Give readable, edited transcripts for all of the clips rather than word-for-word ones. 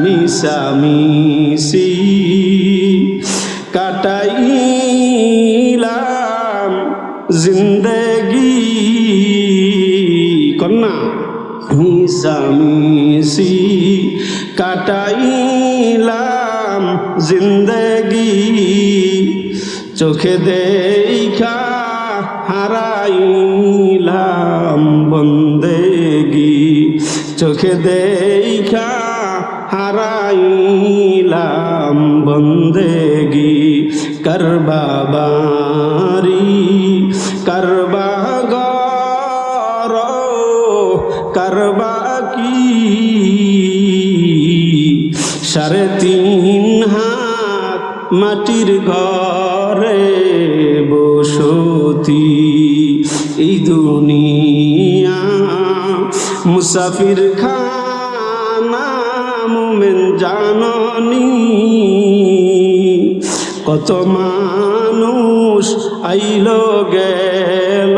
মিশামিশি কাটাইলাম জিন্দেগি কন্যা মিশামিশি কাটাইলাম জিন্দেগি চোখে দেখা হারাইলাম বন্দেগি চোখে দেখা হারাইলাম বন্দেগি করবা বারি করবা গর করবা কি 3.5 হাত মাটির ঘরে বসতি এই দুনিয়া মুসাফির খানা মুমিন জাননি কত মানুষ আইলো গেল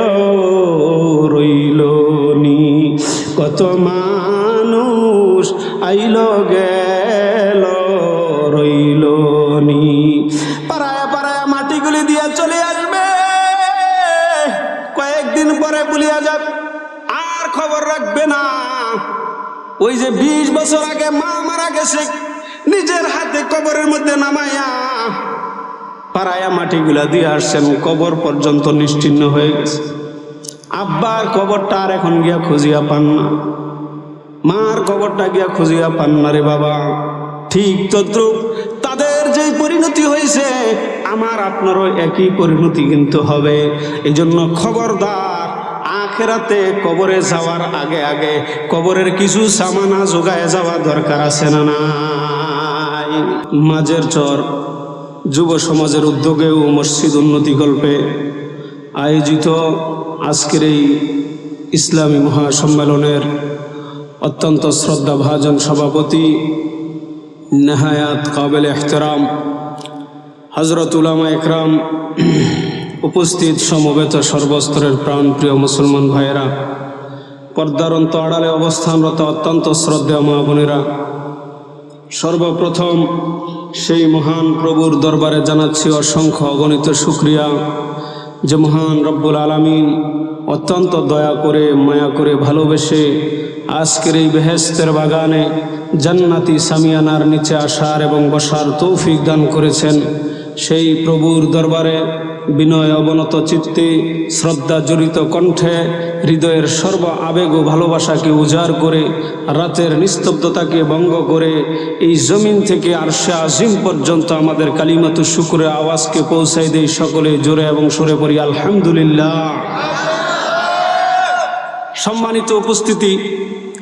রইল নি কত মানুষ আইলো গেল রইল নি পাড়ায় পাড়ায় মাটিগুলি দিয়ে চলে আসবে কয়েকদিন পরে ভুলিয়া যাবে আর খবর রাখবে না ওই যে 20 বছর আগে মা মারা গেছে নিজের হাতে কবরের মধ্যে নামাইয়া পাড়ায় মাটিগুলা দিয়ে আসছেন কবর পর্যন্ত নিশ্চিহ্ন হয়ে গেছে আব্বার কবরটা আর এখন গিয়া খুঁজিয়া পান না মার কবরটা গিয়া খুঁজিয়া পান না রে বাবা ঠিক তদ্রুপ তাদের যেই পরিণতি হয়েছে আমার আপনারও একই পরিণতি কিন্তু হবে এই জন্য খবরদার আখেরাতে কবরে যাওয়ার আগে আগে কবরের কিছু সামানা জোগায় যাওয়া দরকার আছে না নাই মাঝের চর যুব সমাজের উদ্যোগেও মসজিদ উন্নতিকল্পে আয়োজিত আজকের এই ইসলামী মহাসম্মেলনের অত্যন্ত শ্রদ্ধাভাজন সভাপতি নেহায়াত কাবিল এহতেরাম হযরত উলামা একরাম উপস্থিত সমবেত সর্বস্তরের প্রাণপ্রিয় মুসলমান ভাইয়েরা পর্দার আড়ালে অবস্থানরত অত্যন্ত শ্রদ্ধেয় মা বোনেরা সর্বপ্রথম সেই মহান প্রভুর দরবারে জানাচ্ছি অসংখ্য অগণিত শুকরিয়া যে মহান রব্বুল আলামিন অত্যন্ত দয়া করে মায়া করে ভালোবেসে আজকের এই বেহেশতের বাগানে জান্নাতি সামিয়ানার নিচে আসার এবং বসার তৌফিক দান করেছেন সেই প্রভুর দরবারে বিনয় অবনত চিত্তে শ্রদ্ধা জড়িত কণ্ঠে হৃদয়ের সর্ব আবেগ ও ভালোবাসাকে উজাড় করে রাতের নিস্তব্ধতাকে ভঙ্গ করে এই জমিন থেকে আরশে আজিম পর্যন্ত আমাদের কালিমাতু শুকরের আওয়াজকে পৌঁছাই দেই সকলে জোরে এবং সরে পড়ি আলহামদুলিল্লাহ। সম্মানিত উপস্থিতি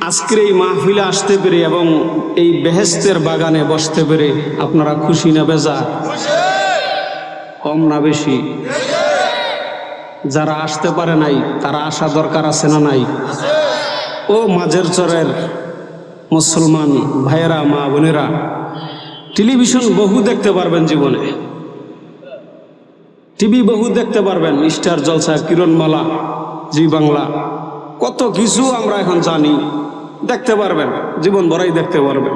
আজকের এই মাহফিলে আসতে পেরে এবং এই বেহেশতের বাগানে বসতে পেরে আপনারা খুশি না বেজার? কম না বেশি? যারা আসতে পারে নাই তারা আসা দরকার আছে না নাই? ও মাঝের চরের মুসলমান ভাইয়েরা মা বোনেরা, টেলিভিশন বহু দেখতে পারবেন জীবনে, টিভি বহু দেখতে পারবেন, স্টার জলসা, কিরণমালা, জি বাংলা, কত কিছু আমরা এখন জানি, দেখতে পারবেন, জীবন ভরাই দেখতে পারবেন।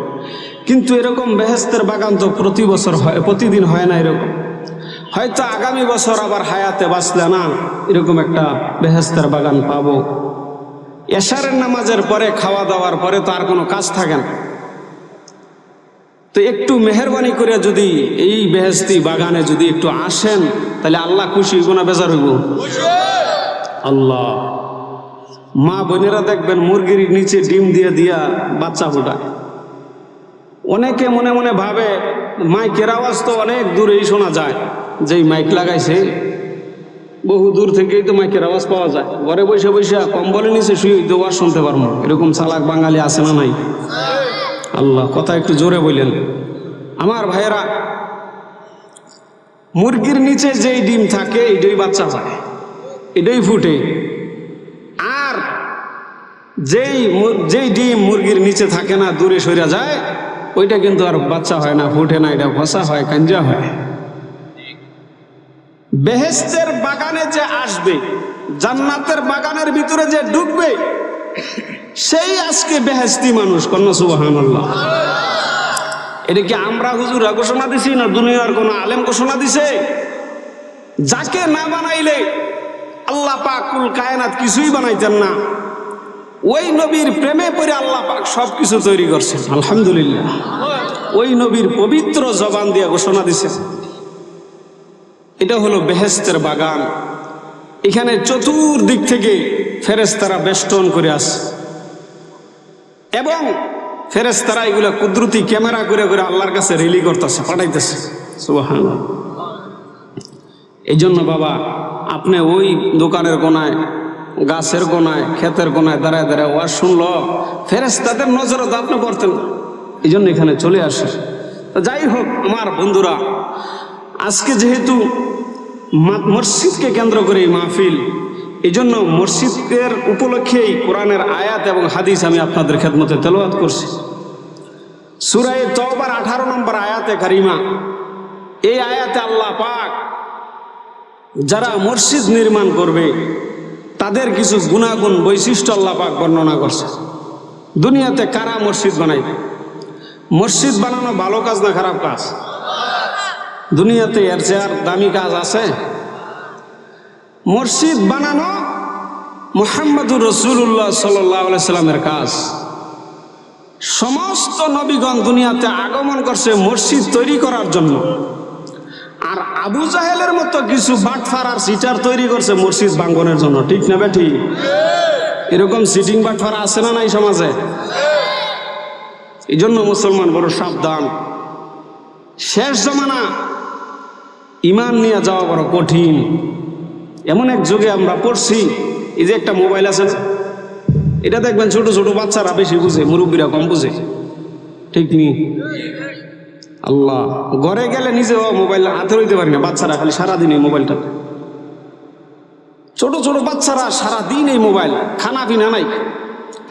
কিন্তু এরকম বেহেশতের বাগান তো প্রতি বছর হয়, প্রতিদিন হয় না এরকম। হয়তো আগামী বছর আবার হায়াতে বাঁচলে না এরকম একটা বেহেশতের বাগান পাবো। এশারের নামাজের পরে খাওয়া দাওয়ার পরে তো আর কোনো কাজ থাকে না, তো একটু মেহরবানি করে যদি এই বেহেশতি বাগানে যদি একটু আসেন তাহলে আল্লাহ খুশি হইব না বেজার হইব? আল্লাহ। মা বোনেরা দেখবেন মুরগির নিচে ডিম দিয়ে দিয়া বাচ্চা ফোটায়। অনেকে মনে মনে ভাবে মাইকের আওয়াজ তো অনেক দূরেই শোনা যায়, যেই মাইক লাগাইছে বহু দূর থেকেই তো মাইকের আওয়াজ পাওয়া যায়, ঘরে বসে বসে কম্বলের নিচে শুয়ে দেওয়ার শুনতে পারবো। এরকম চালাক বাঙালি আছে না নাই? আল্লাহ, কথা একটু জোরে বললেন। আমার ভাইয়েরা, মুরগির নিচে যেই ডিম থাকে এটাই বাচ্চা হয়, এটাই ফুটে। আর যেই ডিম মুরগির নিচে থাকে না, দূরে সরে যায়, ওইটা কিন্তু আর বাচ্চা হয় না, ফুটে না, এটা ফসা হয়, কাঞ্জা হয়। বেহেশতের বাগানে যে আসবে, জান্নাতের বাগানের ভিতরে যে ঢুকবে, সেই আজকে বেহেশতি মানুষ। কন্যা সুবহানাল্লাহ। এটা কি আমরা হুজুরা ঘোষণা দিছি না দুনিয়ার কোন আলেম ঘোষণা দিছে? যাকে না বানাইলে আল্লাহ পাক কুল কায়নাত কিছুই বানাইতেন না। ওই নবীর প্রেমে পড়ে আল্লাহ পাক সবকিছু তৈরি করছেন। আলহামদুলিল্লাহ, ওই নবীর পবিত্র জবান দিয়ে ঘোষণা দিছে। এটা হলো বেহেশতের বাগান। এখানে চতুর্দিক থেকে ফেরেশতারা বেষ্টন করে আসে এবং ফেরেশতারা এগুলা কুদরতি ক্যামেরা করে করে আল্লাহর কাছে রিলি করতেছে, পাঠাইতেছে। সুবহানাল্লাহ। এই জন্য বাবা, আপনি ওই দোকানের কোনায়, গাছের কোনায়, ক্ষেতের কোনায় দাঁড়ায় দাঁড়ায় ওয়াজ শুনলো, ফেরেশতাদের নজরে তো আপনি পড়তেন না। এই জন্য এখানে চলে আসে। যাই হোক আমার বন্ধুরা, আজকে যেহেতু মসজিদকে কেন্দ্র করে এই মাহফিল, এই জন্য মসজিদের উপলক্ষেই কোরআনের আয়াত এবং হাদিস আমি আপনাদের খেদমতে তেলাওয়াত করছি। সূরা তাওবার 18 নম্বর আয়াতে কারিমা। এই আয়াতে আল্লাহ পাক যারা মসজিদ নির্মাণ করবে তাদের কিছু গুণাগুণ বৈশিষ্ট্য আল্লাহ পাক বর্ণনা করছে। দুনিয়াতে কারা মসজিদ বানাইবে? মসজিদ বানানো ভালো কাজ না খারাপ কাজ? দুনিয়াতে এর চেয়ে আর দামি কাজ আছে? মসজিদ বানানো মুহাম্মদুর রাসূলুল্লাহ সাল্লাল্লাহু আলাইহি সাল্লামের কাজ। সমস্ত নবীগণ দুনিয়াতে আগমন করছে মসজিদ তৈরি করার জন্য। আর আবু জাহেলের মতো কিছু বাটফার আর সিটার তৈরি করছে মসজিদ ভাঙনের জন্য। ঠিক না বেঠি? এরকম সিটিং বাটফার আছে না নাই সমাজে? এই জন্য মুসলমান বড় সাবধান। শেষ জমানা, ইমান নিয়ে যাওয়া বড় কঠিন। এমন এক যুগে আমরা পড়ছি, এই যে একটা মোবাইল আছে, এটা দেখবেন ছোট ছোট বাচ্চারা বেশি বুঝে, মুরব্বীরা কম বুঝে। ঠিক নি? আল্লাহ, ঘরে গেলে নিজেও মোবাইল হাতে হইতে পারি না, বাচ্চারা খালি সারাদিন এই মোবাইলটা। ছোট ছোট বাচ্চারা সারাদিন এই মোবাইল, খানা পিনা নাই।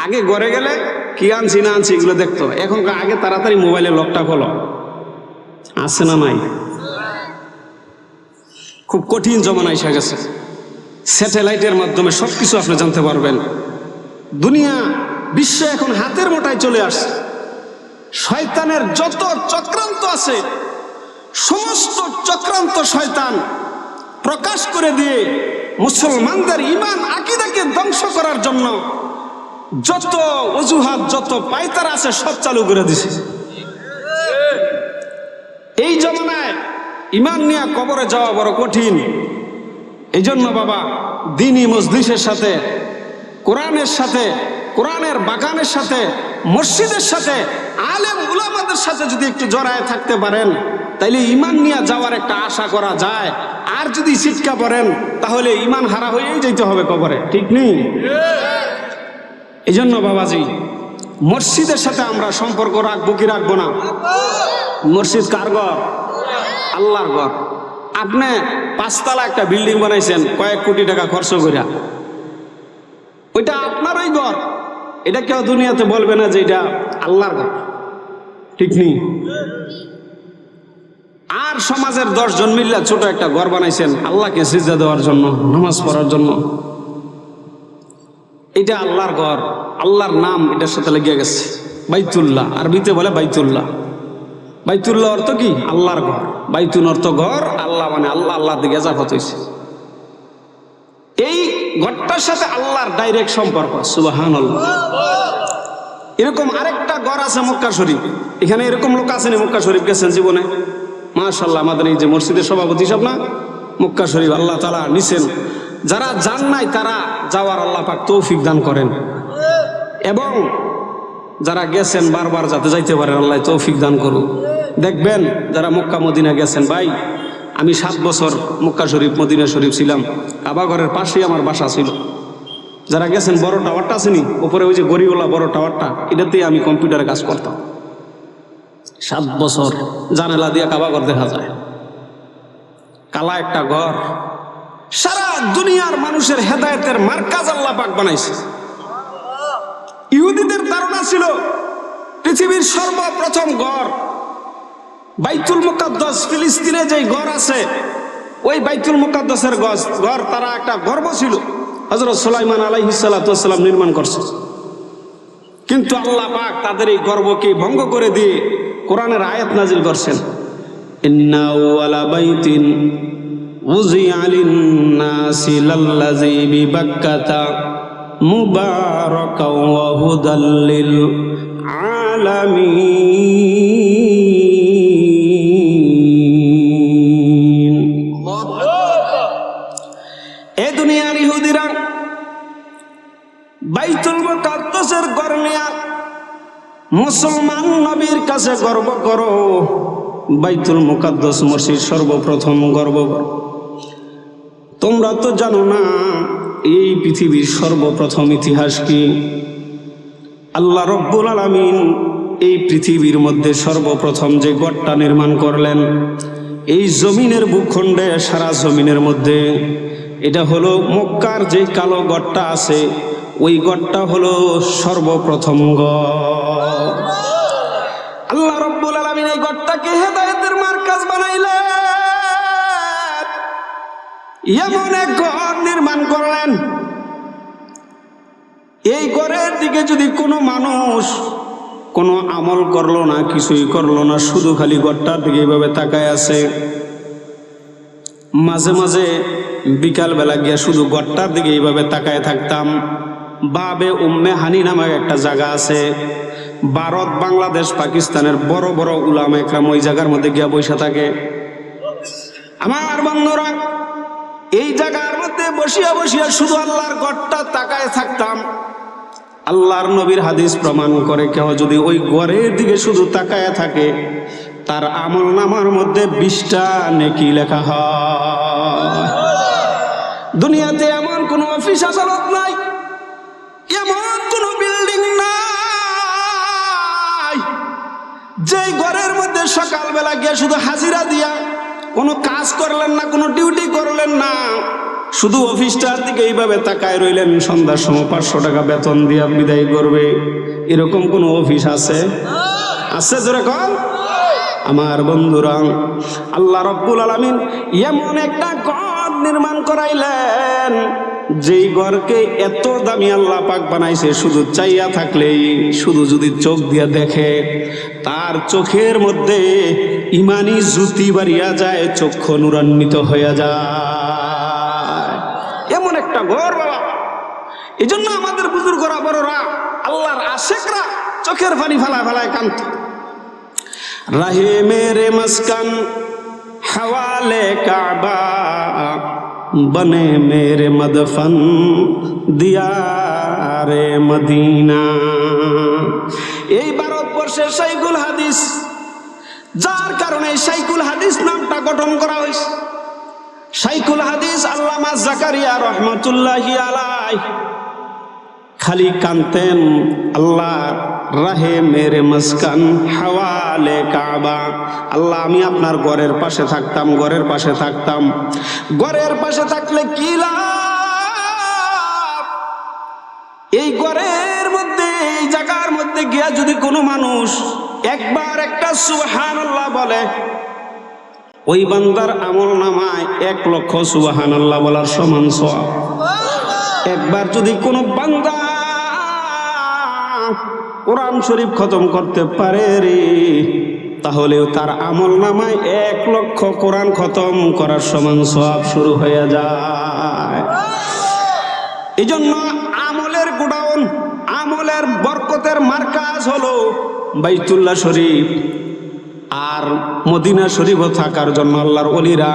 আগে ঘরে গেলে কি আনছি না আনছি এগুলো দেখতো, এখন আগে তাড়াতাড়ি মোবাইলের লকটা খোলো। আছে না নাই? খুব কঠিন জমানা এসে গেছে। স্যাটেলাইটের মাধ্যমে সবকিছু আপনি জানতে পারবেন। দুনিয়া, বিশ্ব এখন হাতের মুঠায় চলে আসছে। শয়তানের যত চক্রান্ত আছে, সমস্ত চক্রান্ত শয়তান প্রকাশ করে দিয়ে মুসলমানদের ঈমান আকীদাকে ধ্বংস করার জন্য যত অজুহাত, যত পায়তারা আছে সব চালু করে দিছে। এই জমানায় ঈমান নিয়ে কবরে যাওয়া বড় কঠিন। এই জন্য বাবা, দ্বীনি মজলিসের সাথে, কোরআনের সাথে, কোরআনের বাগানের সাথে, মসজিদের সাথে, আলেম উলামাদের সাথে যদি একটু জড়ায় থাকতে পারেন, তাইলে ঈমান নিয়ে যাওয়ার একটা আশা করা যায়। আর যদি ছিটকা পড়েন তাহলে ঈমান হারা হয়েই যেতে হবে কবরে। ঠিক নেই? এই জন্য বাবাজি, মসজিদের সাথে আমরা সম্পর্ক রাখবো কি রাখবো না? মসজিদ কার ঘর? আল্লাহর ঘর। আপনি 5 তলা একটা বিল্ডিং বানাইছেন কয়েক কোটি টাকা খরচ করে, ওইটা আপনারই ঘর। এটা কেউ দুনিয়াতে বলবে না যে এটা আল্লাহর ঘর। ঠিক নেই? আর সমাজের 10 জন মিল্লা ছোট একটা ঘর বানাইছেন আল্লাহকে সিজদা দেওয়ার জন্য, নামাজ পড়ার জন্য। এটা আল্লাহর ঘর, আল্লাহর নাম এটার সাথে লেগে গেছে। বাইতুল্লাহ, আরবিতে বলে বাইতুল্লাহ। বাইতুল্লাহ অর্থ কি? আল্লাহর ঘর। বাইতুল অর্থ ঘর, আল্লাহ মানে আল্লাহ, আল্লাহ দিকে এজাফত হয়েছে। এই ঘরটার সাথে আল্লাহর ডাইরেক্ট সম্পর্ক। সুবহানাল্লাহ। এরকম আরেকটা ঘর আছে মক্কা শরীফ। এখানে এরকম লোক আসেনি মক্কা শরীফ গেছেন জীবনে? মাশাআল্লাহ, আমাদের এই যে মসজিদের সভাপতি সব না, মক্কা শরীফ আল্লাহ তাআলা নিছেন। যারা যান নাই তারা যাওয়ার আল্লাহ পাক তৌফিক দান করেন, এবং যারা গেছেন বারবার যাতে যাইতে পারেন আল্লাহ তৌফিক দান করুন। দেখবেন যারা মক্কা মদিনা গেছেন, ভাই আমি 7 বছর মক্কা শরীফ মদিনা শরীফ ছিলাম, কাবা ঘরের পাশেই আমার বাসা ছিল। যারা গেছেন, বড় টাওয়ারটা আসেনি উপরে, ওই যে গড়িওয়ালা বড় টাওয়ারটা, এটাতেই আমি কম্পিউটারে কাজ করতাম 7 বছর। জানালা দিয়ে কাবা ঘর দেখা যায়, কালা একটা ঘর। সারা দুনিয়ার মানুষের হেদায়েতের মার্কাজ আল্লাহ পাক বানাইছে। ইহুদিদের ধারণা ছিল পৃথিবীর সর্বপ্রথম ঘর বাইতুল মুকাদ্দাস, ফিলিস্তিনে যে ঘর আছে ওই বাইতুল মুকাদ্দাসের ঘর তারা একটা গর্ব ছিল। হযরত সুলাইমান আলাইহিস সালাতু ওয়াস সালাম নির্মাণ করছে। কিন্তু আল্লাহ পাক তাদের এই গর্বকে ভঙ্গ করে দিয়ে কোরআনের আয়াত নাজিল করছেন, ইন্না আউয়ালা বাইতিন উযিআ লিন-নাসি লাল্লাযী বিবাক্কাতা মুবারাকাও ওয়া হুদাল লিল আলামিন। এ দুনিয়ার ইহুদিরা বাইতুল মুকাদ্দাসের ঘর নিয়া মুসলমান নবীর কাছে গর্ব করো। বাইতুল মুকাদ্দাস মসজিদ সর্বপ্রথম গর্ব করো। তোমরা তো জানো না এই পৃথিবীর সর্বপ্রথম ইতিহাস কি? আল্লাহ রব্বুল আলামিন এই পৃথিবীর মধ্যে সর্বপ্রথম যে গড়টা নির্মাণ করলেন এই জমিনের ভূখণ্ডে, সারা জমিনের মধ্যে, এটা হলো মক্কার যে কালো গড়টা আছে ওই গড়টা হলো সর্বপ্রথম গড়। আল্লাহ রব্বুল আলামিন এই গড়টাকে হেদায়েতের মার্কাজ বানাইলেন। এমন এক ঘর নির্মাণ করলেন, এই ঘরের দিকে যদি কোনো মানুষ কোনো আমল করলো না, কিছুই করলো না, শুধু খালি ঘরটার দিকে এইভাবে তাকায় আছে, মাঝে মাঝে বিকালবেলা গিয়া শুধু ঘরটার দিকে এইভাবে তাকায় থাকতাম। বাবে উম্মে হানি নামে একটা জায়গা আছে, ভারত, বাংলাদেশ, পাকিস্তানের বড় বড় উলামা একরাম ওই জায়গার মধ্যে গিয়া বসে থাকে। আমার বন্ধুরা, এই জায়গার মধ্যে বসিয়া বসিয়া শুধু আল্লাহর ঘরটা তাকায় থাকতাম। আল্লাহর নবীর হাদিস প্রমাণ করে, কেউ যদি ওই ঘরের দিকে শুধু তাকায় থাকে তার আমল নামার মধ্যে 20টা নেকি লেখা হয়। দুনিয়াতে এমন কোন অফিস আদালত নাই, এমন কোন বিল্ডিং নাই যেই ঘরের মধ্যে সকালবেলা গিয়ে শুধু হাজিরা দিয়া কোনো কাজ করলেন না, কোনো ডিউটি করলেন না, শুধু অফিসটার দিকে এইভাবে তাকায় রইলেন, সন্ধ্যার সময় 500 টাকা বেতন দিয়া বিদায় করবে। এরকম কোনো অফিস আছে? আছে জোরে কর। আমার বন্ধুরা, আল্লাহ রব্বুল আলামিন এমন একটা ঘর নির্মাণ করাইলেন যেই ঘরকে এত দামি আল্লাহ পাক বানাইছে, শুধু চাইয়া থাকলেই, শুধু যদি চোখ দিয়া দেখে তার চোখের মধ্যে ইমানি জ্যোতি বাড়িয়া যায়, চক্ষু নূরান্বিত হইয়া যায়। এমন একটা ঘর বাবা। এই জন্য আমাদের বুজুর্গরা, বড়রা, আল্লাহর আশেকরা চোখের পানি ফেলায় ফেলায় কাঁদত। রাহে মেরে মস্কান হওয়ালে কাবা বনে মেরে মদফন দিয়ারে মদিনা। এই ভারতবর্ষের শাইখুল হাদিস, যার কারণে শাইখুল হাদিস নামটা গঠন করা হয়েছে। শাইখুল হাদিস আল্লামা জাকারিয়া রহমাতুল্লাহি আলাইহি খালি কানতেন, আল্লাহ রাহে মেরে মস্কান হাওয়ালে কাবা, আল্লাহ আমি আপনার ঘরের পাশে থাকতাম, ঘরের পাশে থাকতাম। ঘরের পাশে থাকলে কি লাভ? এই ঘরের মধ্যে, এই জায়গার মধ্যে গিয়া যদি কোনো মানুষ একবার একটা সুবহানাল্লাহ বলে, ওই বান্দার আমল নামায় 1 লক্ষ সুবহানাল্লাহ বলার সমান সওয়াব। একবার যদি কোনো বান্দা কোরআন শরীফ খতম করতে পারে রে, তাহলেও তার আমল নামায় 1 লক্ষ কোরআন খতম করার সমান সওয়াব শুরু হয়ে যায়। এই জন্য আমলের গোডাউন, আমলের বরকতের মার্কাজ হলো বাইতুল্লাহ শরীফ। আর মদিনা শরীফও থাকার জন্য আল্লাহর ওলিরা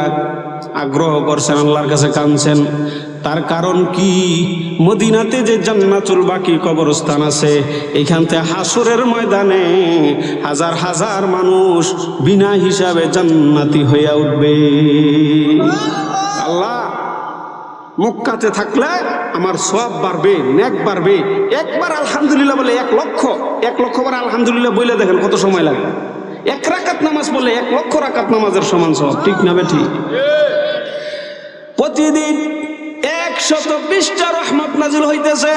আগ্রহ করছেন, আল্লাহর কাছে কাঁদছেন। তার কারণ কি? মদিনাতে যে জান্নাতুল বাকি কবরস্থান আছে, এইখান থেকে হাসরের ময়দানে হাজার হাজার মানুষ বিনা হিসাবে জান্নাতি হইয়া উঠবে। আল্লাহ, মক্কাতে থাকলে আমার সওয়াব বাড়বে, নেক বাড়বে। একবার আলহামদুলিল্লাহ বলে 1 লক্ষ, 1 লক্ষ বার আলহামদুলিল্লাহ বলে দেখেন কত সময় লাগে। 1 রাকাত নামাজ বললে 1 লক্ষ রাকাত নামাজের সমান সওয়াব, ঠিক না বেঠিক? প্রতিদিন 120টা রহমত নাজিল হইতেছে।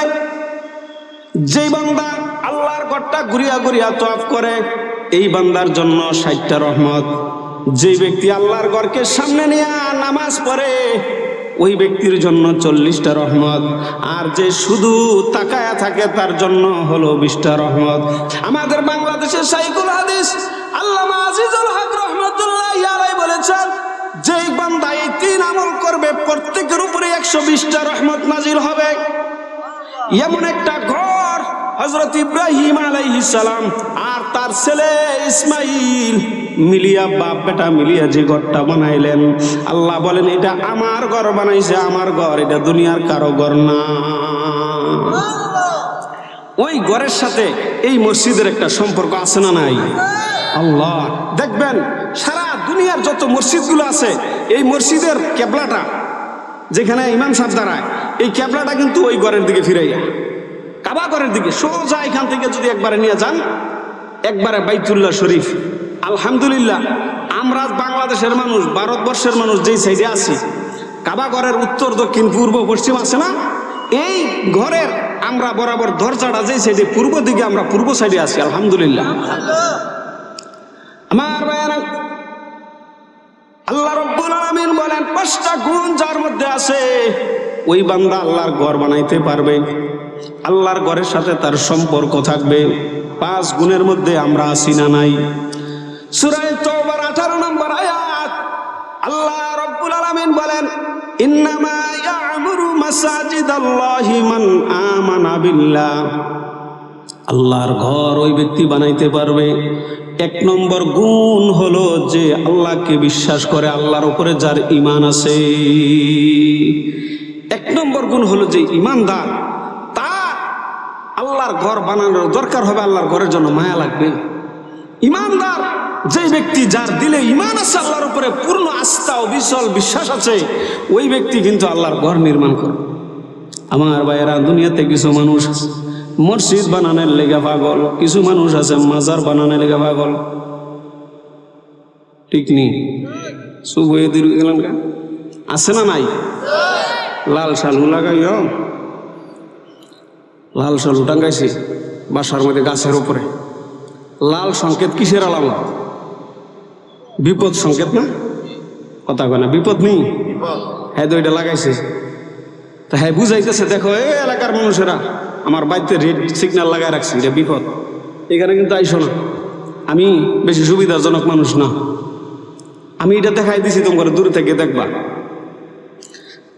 যেই বান্দা আল্লাহর ঘরটা ঘুরিয়া ঘুরিয়া তওয়াফ করে, এই বান্দার জন্য 60টা রহমত। যেই ব্যক্তি আল্লাহর ঘরকে সামনে নিয়ে নামাজ পড়ে, ওই ব্যক্তির জন্য 40টা রহমত। আর যে শুধু তাকায়া থাকে তার জন্য হলো 20টা রহমত। আমাদের বাংলাদেশের শাইখুল হাদিস আল্লাহ করবে, প্রত্যেকের উপরে 120টা রহমত নাজিল হবে। এমন একটা ঘর হযরত ইব্রাহিম আলাইহিস সালাম আর তার ছেলে ইসমাইল মিলিয়া, বাপ বেটা মিলিয়া যে ঘরটা বানাইলেন, আল্লাহ বলেন এটা আমার ঘর বানাইছে, আমার ঘর, এটা দুনিয়ার কারো ঘর না। ওই ঘরের সাথে এই মসজিদের একটা সম্পর্ক আছে না নাই? আল্লাহ দেখবেন সারা দুনিয়ার যত মসজিদগুলো আছে, এই মসজিদের কেবলাটা যেখানে ইমাম সাহেব দাঁড়ায়, এই কেবলাটা কিন্তু ওই ঘরের দিকে ফিরাইয়া, কাবা ঘরের দিকে সোজা। এখান থেকে যদি একবারে নিয়ে যান, একবারে বাইতুল্লাহ শরীফ। আলহামদুলিল্লাহ, আমরা বাংলাদেশের মানুষ, ভারতবর্ষের মানুষ যেই সাইডে আছি, কাবা ঘরের উত্তর দক্ষিণ পূর্ব পশ্চিম আছে না, এই ঘরের আমরা বরাবর দরজাটা যেই সাইডে, পূর্ব দিকে, আমরা পূর্ব সাইডে আছি। আলহামদুলিল্লাহ। আমার ভাইয়েরা, আল্লাহ রাব্বুল আলামিন বলেন 5টা গুণ যার মধ্যে আছে, ওই বান্দা আল্লাহর ঘর বানাইতে পারবে, আল্লাহর ঘরের সাথে তার সম্পর্ক থাকবে। 5 গুণের মধ্যে আমরা আছি না নাই? সূরা তাওবার 18 নম্বর আয়াত, আল্লাহ রাব্বুল আলামিন বলেন ইন্নামা ইয়া'মুরু মাসাজিদাল্লাহি মান আমানা বিল্লাহ। আল্লাহর ঘর ওই ব্যক্তি বানাইতে পারবে, 1 নম্বর গুণ হলো যে আল্লাহকে বিশ্বাস করে, আল্লাহর উপরে যার ঈমান আছে। 1 নম্বর গুণ হলো যে ঈমানদার, তার আল্লাহর ঘর বানানোর দরকার হবে, আল্লাহর ঘরের জন্য মায়া লাগবে। ঈমানদার যে ব্যক্তি, যার দিলে ঈমান আছে, আল্লাহর উপরে পূর্ণ আস্থা ও বিচল বিশ্বাস আছে, ওই ব্যক্তি কিন্তু আল্লাহর ঘর নির্মাণ করে। আমার ভাইয়েরা, দুনিয়াতে কিছু মানুষ মসজিদ বানানোর লেগে পাগল, কিছু মানুষ আছে মাজার বানানোর লেগে পাগল। ঠিক নেই? চুপ হয়ে দিয়ে গেলাম, আছে না নাই? লাল শালু লাগাইও, লাল শালু টাঙ্গাইছি বাসার মধ্যে গাছের উপরে। লাল সংকেত কিসের আলামত? বিপদ সংকেত না? কথা কয় না, বিপদ নেই? হ্যাঁ, তো এটা লাগাইছে, তা হ্যাঁ বুঝাইতেছে, দেখো এই এলাকার মানুষেরা, আমার বাড়িতে রেড সিগন্যাল লাগাই রাখছি, এটা বিপদ, এখানে কিন্তু আইসো না। আমি বেশি সুবিধাজনক মানুষ না, আমি এটা দেখাই দিছি, তোমার দূরে থেকে দেখবা।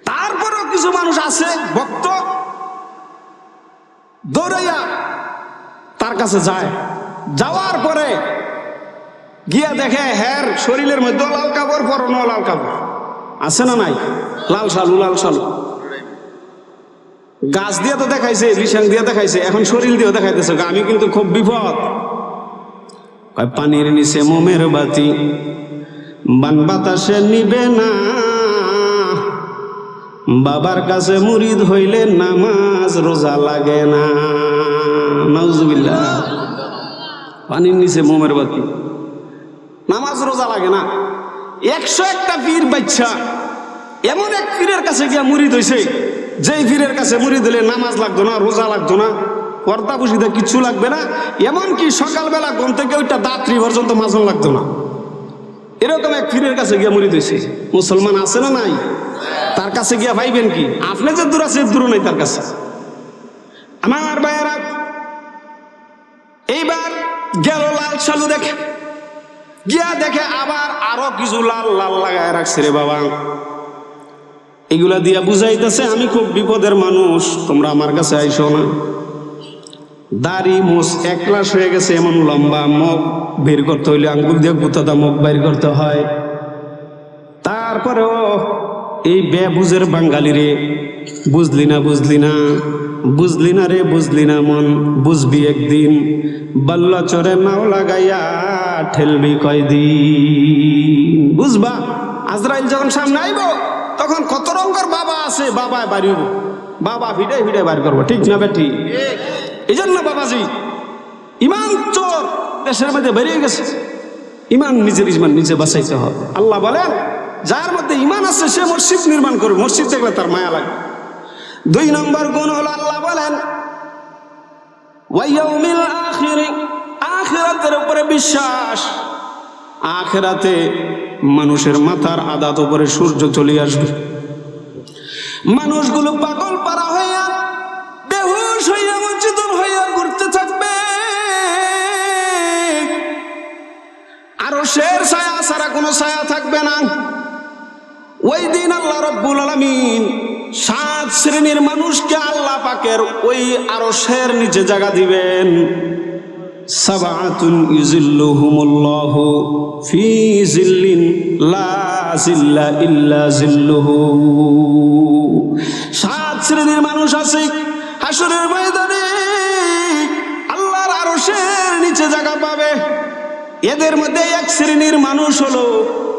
তারপরেও কিছু মানুষ আছে ভক্ত, দৌড়াইয়া তার কাছে যায়, যাওয়ার পরে গিয়া দেখে হ্যার শরীরের মধ্যে লাল কাপড়, পরনো লাল কাপড়, আছে না নাই? লাল শালু, লাল শালু। গাছ দিয়ে তো দেখাইছে, লিসাং দিয়ে দেখাইছে, এখন শরীর দিয়েও দেখাইতেছে, আমি কিন্তু খুব বিপদ। পানির নিচে মোমের বাতি, বান বাতাসে নিবে না, বাবার কাছে মুরিদ হইলে নামাজ রোজা লাগে না। নাউজুবিল্লাহ। পানির নিচে মোমের বাতি, নামাজ রোজা লাগে না। 101টা পীর বাচ্চা এমন এক পীরের কাছে গিয়া মুরিদ হইছে, যেই পীরের কাছে মুরিদ হলে নামাজ লাগতো না, রোজা লাগতো না, পর্দা পুশিদা কিচ্ছু লাগবে না, এমনকি সকালবেলা ঘুম থেকে ওইটা দাত্রী পর্যন্ত মাজন লাগতো না। এরকম এক পীরের কাছে গিয়া মুরিদ হইছে। মুসলমান আছে না নাই? তার কাছে গিয়া ভাইবেন কি? আপনি যে দূর আছে, দূর নাই তার কাছে। আমার ভাইয়েরা, এইবার গেল লাল শালু দেখে, গিয়া দেখে আবার আরো কিছু লাল লাল লাগায় রাখছে রে বাবা। এগুলা দিয়া বুঝাইতেছে আমি খুব বিপদের মানুষ, তোমরা আমার কাছে আইসো না। দাড়ি মোষ একলাশ হয়ে গেছে, এমন লম্বা, মুখ বের করতে হইলে আঙ্গুল দিয়ে গুতাদা মুখ বের করতে হয়। তারপরেও এই বেবুঝের বাঙালি রে, বুঝলি না, বুঝলি না, বুঝলি না রে, বুঝলি না মন, বুঝবি একদিন, বাল্লা চরে নাও লাগাইয়া ঠেলবি কয়দিন। বুঝবা আজরাইল যখন সামনে আইব, তখন কত রঙের বাবা আছে, বাবায় বাড়িব, বাবা ভিড়ে ভিড়ে বার করবো, ঠিক না বেটি? এই জন্য বাবাজি, ইমান চোর দেশের মধ্যে বেরিয়ে গেছে, ইমান নিজের ইমান নিজে বাঁচাইতে হবে। আল্লাহ বলেন যার মধ্যে ইমান আছে সে মসজিদ নির্মাণ করবে, মসজিদ দেখলে তার মায়া লাগে। 2 নম্বর গুণ হলো আল্লাহ বলেন ওয়াইয়াউমিল আখির, আখিরাতের উপরে বিশ্বাস। আখিরাতে মানুষের মাথার আদাত উপরে সূর্য চলে আসবে, মানুষগুলো পাগল পারা হইয়া বেহুশ হইয়া মসজিদন হইয়া ঘুরতে থাকবে, আরশের ছায়া ছাড়া কোনো ছায়া থাকবে না। ওই দিন আল্লাহ রাব্বুল আলামিন 7 শ্রেণীর মানুষকে আল্লাহ পাকের ওই আরশের নিচে জায়গা দিবেন। সাবাতুন ইউজিল্লুহুমুল্লাহু ফি জিল্লিন লা জিল্লা ইল্লা জিল্লুহু। 7 শ্রেণীর মানুষ আছে হাসরের ময়দানে আল্লাহর আরশের নিচে জায়গা পাবে। এদের মধ্যে এক শ্রেণীর মানুষ হলো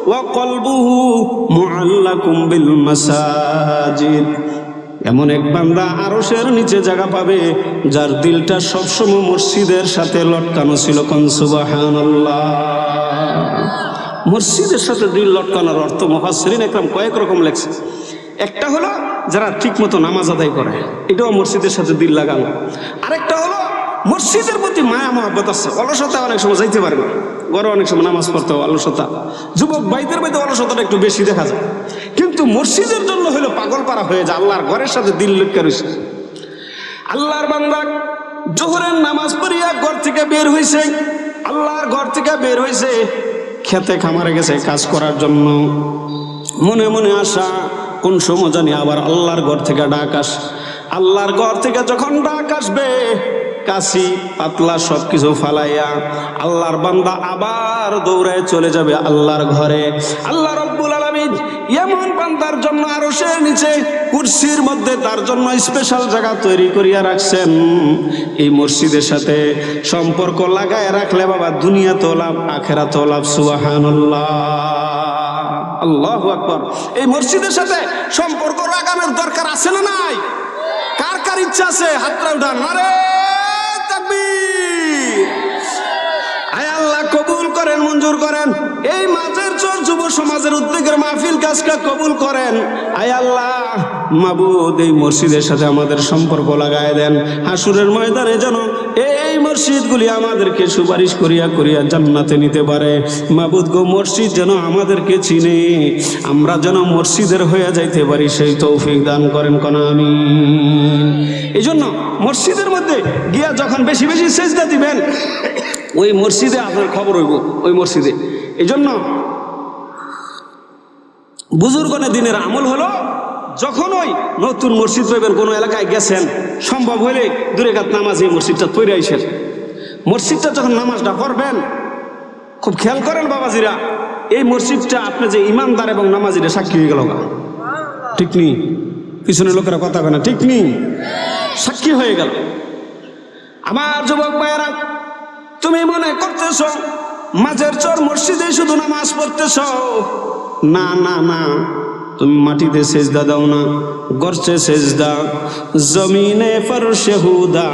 ওয়া কলবুহু মুআল্লাকুম বিল মাসাজিদ। এমন এক বান্দা আরশের নিচে জায়গা পাবে যার দিলটা সবসময় মসজিদের সাথে লটকানো ছিল। কোন সুবহানাল্লাহ। মসজিদের সাথে দিল লটকানোর অর্থ মুফাসসিরিন একরাম কয়েক রকম লেখছে। একটা হলো যারা ঠিক মতো নামাজ আদায় করে, এটাও মসজিদের সাথে দিল লাগানো। আরেকটা হলো মসজিদের প্রতি মায়া মহব্বত আছে। অলসতা অনেক সময় যাইতে পারে না, ঘরে অনেক সময় নামাজ পড়তে অলসতা, যুবক ভাইদের মধ্যে অলসতাটা একটু বেশি দেখা যায়, কিন্তু মসজিদের জন্য হলো পাগল পারা হয়ে যায়। আল্লাহর ঘরের সাথে দিল লটকে রয়েছে। আল্লাহর বান্দা জোহরের নামাজ পড়িয়া ঘর থেকে বের হয়েছে, আল্লাহর ঘর থেকে বের হয়েছে, খেতে খামারে গেছে কাজ করার জন্য। মনে মনে আশা কোন সময় জানি আবার আল্লাহর ঘর থেকে ডাক আসে। আল্লাহর ঘর থেকে যখন ডাক আসবে কাশি পাতলা সবকিছু ফালাইয়া আল্লাহর বান্দা আবার দৌড়ায় চলে যাবে আল্লাহর ঘরে। আল্লাহ রাব্বুল আলামিন এমন বান্দার জন্য আরশের নিচে কুরসির মধ্যে তার জন্য স্পেশাল জায়গা তৈরি করিয়া রাখছেন। এই মসজিদের সাথে সম্পর্ক লাগায় রাখলে বাবা দুনিয়াতেও লাভ আখিরাতেও লাভ। সুবহানাল্লাহ, আল্লাহু আকবার। এই মসজিদের সাথে সম্পর্ক লাগানোর দরকার আছে না নাই? কার কার ইচ্ছা আছে হাতটা উঠান। আরে আয় আল্লাহ কবুল করেন, মঞ্জুর করেন। এই মাঝের চর যুব সমাজের উদ্যোগের মাহফিল কাজটা কবুল করেন। আয় আল্লাহ মাবুদ এই মসজিদের সাথে আমাদের সম্পর্ক লাগায় দেন। হাসুরের ময়দানে যেন এই মসজিদগুলি আমাদেরকে সুপারিশ করিয়া করিয়া জান্নাতে নিতে পারে। মাবুদ গো মসজিদ যেন আমাদেরকে চিনে, আমরা যেন মসজিদের হয়ে যাইতে পারি, সেই তৌফিক দান করেন কোন আমিন। এই জন্য মসজিদের মধ্যে গিয়া যখন বেশি বেশি সেজদা দিবেন ওই মসজিদে আপনার খবর হইব ওই মসজিদে। এই জন্য বুজুর্গনের দিনের আমল হলো যখন ওই নতুন মসজিদ পাইবেন, কোনো এলাকায় গেছেন, সম্ভব হইলে 2 রাকাত নামাজ এই মসজিদটা তৈরি আইসেন। মসজিদটা যখন নামাজটা পড়বেন খুব খেয়াল করেন বাবাজিরা, এই মসজিদটা আপনি যে ইমানদার এবং নামাজিরা সাক্ষী হয়ে গেল। ঠিক নেই? পিছনের লোকেরা কথা বলে না, ঠিক নেই? সাক্ষী হয়ে গেল। আমার যুবক ভাইয়েরা, তুমি মনে করতেছ মাঝের চর মসজিদে শুধু নামাজ পড়তেছ। না না না, তুমি মাটিতে সেজদা দাও না, গর্ছে সেজদা জমিনে ফরশে হুদা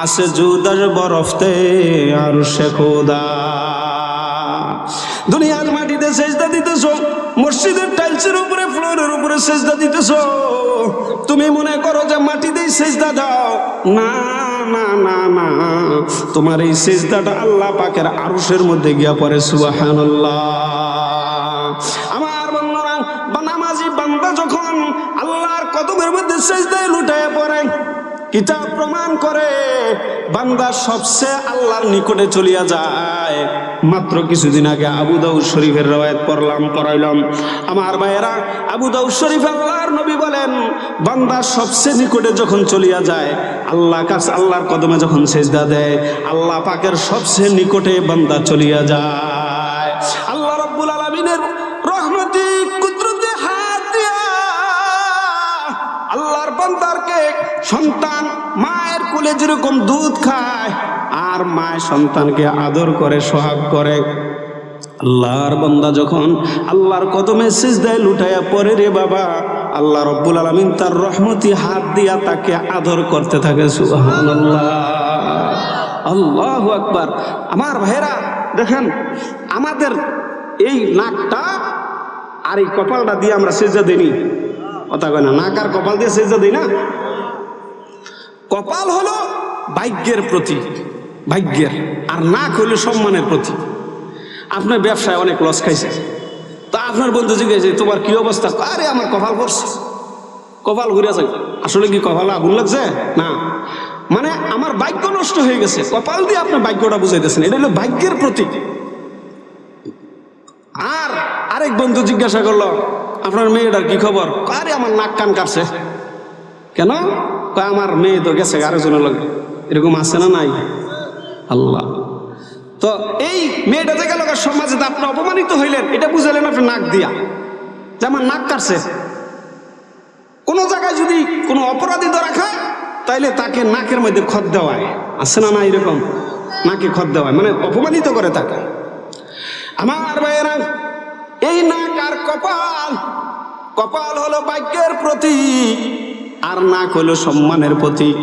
আসে জুদার বরফতে আরশে খোদা। দুনিয়ার মাটিতে সেজদা দিতেছ, মসজিদের টাইলসের উপরে ফ্লোরের উপরে সেজদা দিতেছ। তুমি মনে করো যে মাটিতেই সেজদা দাও। না না না না, তোমার এই সেজদাটা আল্লাহ পাকের আরশের মধ্যে গিয়া পড়ে। সুবহানাল্লাহ। আমার বন্ধুরা, নামাজি বান্দা যখন আল্লাহর কদমের মধ্যে সেজদায় লুটায় পড়ে, কিতাব প্রমাণ করে বান্দা সবচেয়ে আল্লাহর নিকটে চলিয়া যায়। মাত্র কিছুদিন আগে আবু দাউদ শরীফের রওয়ায়াত পড়াইলাম। আমার ভাইয়েরা, আবু দাউদ শরীফ আল্লাহর নবী বলেন বান্দা সবচেয়ে নিকটে যখন চলিয়া যায়, আল্লাহর কদমে যখন সেজদা দেয়, আল্লাহ পাকের সবচেয়ে নিকটে বান্দা চলিয়া যায়। আল্লাহ রাব্বুল আলামিনের রহমতি কুদরতে হাত দিয়া আল্লাহর বান্দারকে সন্তান মায়ের কোলে যেরকম দুধ খায় আর মায়ের সন্তানকে আদর করে, সোহাগ করে, আল্লাহর বান্দা যখন আল্লাহর কদমে সিজদায় লুটাইয়া পড়ে রে বাবা, আল্লাহ রাব্বুল আলামিন তার রহমতি হাত দিয়া তাকে আদর করতে থাকে। সুবহানাল্লাহ, আল্লাহু আকবার। আমার ভাইরা দেখেন, আমাদের এই নাকটা আর এই কপালটা দিয়ে আমরা সিজদা দিই, কথা কয় না, নাক আর কপাল দিয়ে সিজদা দিই না। কপাল হলো ভাগ্যের প্রতীক, ভাগ্যের, আর নাক হলো সম্মানের প্রতীক। আপনার ব্যবসায় অনেক লস খাইছে, তা আপনার বন্ধু জিজ্ঞেস তোমার কি অবস্থা? আরে আমার কপাল পড়ছে, কপাল ঘুরে যায়। আসলে কি কপালে আগুন লাগছে? না, মানে আমার ভাগ্য নষ্ট হয়ে গেছে। কপাল দিয়ে আপনার ভাগ্যটা বুঝাইতেছেন, এটা হলো ভাগ্যের প্রতীক। আর আরেক বন্ধু জিজ্ঞাসা করলো, আপনার মেয়েটার কি খবর? আরে আমার নাক কান কাটছে। কেন? কয় আমার মেয়ে তো গেছে আরেকজনের লগে। এরকম আছে না নাই? আল্লাহ, তো এই মেয়েটা যে গেল সমাজে আপনি অপমানিত হইলেন, এটা বুঝালেন আপনি নাক দিয়া যে আমার নাক কাটছে। কোনো জায়গায় যদি কোনো অপরাধী ধরা খায় তাইলে তাকে নাকের মধ্যে খত দেওয়ায়, আছে না না? এরকম নাকে খত দেওয়ায়, মানে অপমানিত করে তাকে। আমার ভাইয়েরা, এই নাক আর কপাল, কপাল হলো ভাগ্যের প্রতীক আর নাক হলো সম্মানের প্রতীক।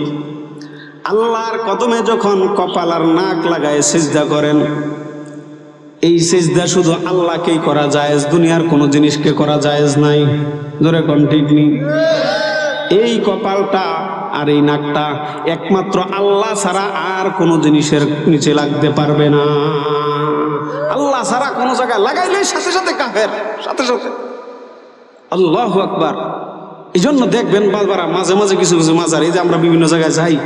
আল্লাহর কদমে যখন কপাল আর নাক লাগায় সিজদা করেন, এই সিজদা শুধু আল্লাহকেই করা জায়েজ, দুনিয়ার কোনো জিনিসকে করা জায়েজ নাই। ধরে কোন ঠিক নেই। এই কপালটা আর এই নাকটা একমাত্র আল্লাহ ছাড়া আর কোনো জিনিসের নিচে লাগতে পারবে না। আল্লাহ ছাড়া কোনো জায়গায় লাগাইলে সাথে সাথে কাফের, সাথে সাথে। আল্লাহু আকবার। এই জন্য দেখবেন বারবার মাঝে মাঝে কিছু কিছু মাজার, এই যে আমরা বিভিন্ন জায়গায় যাই,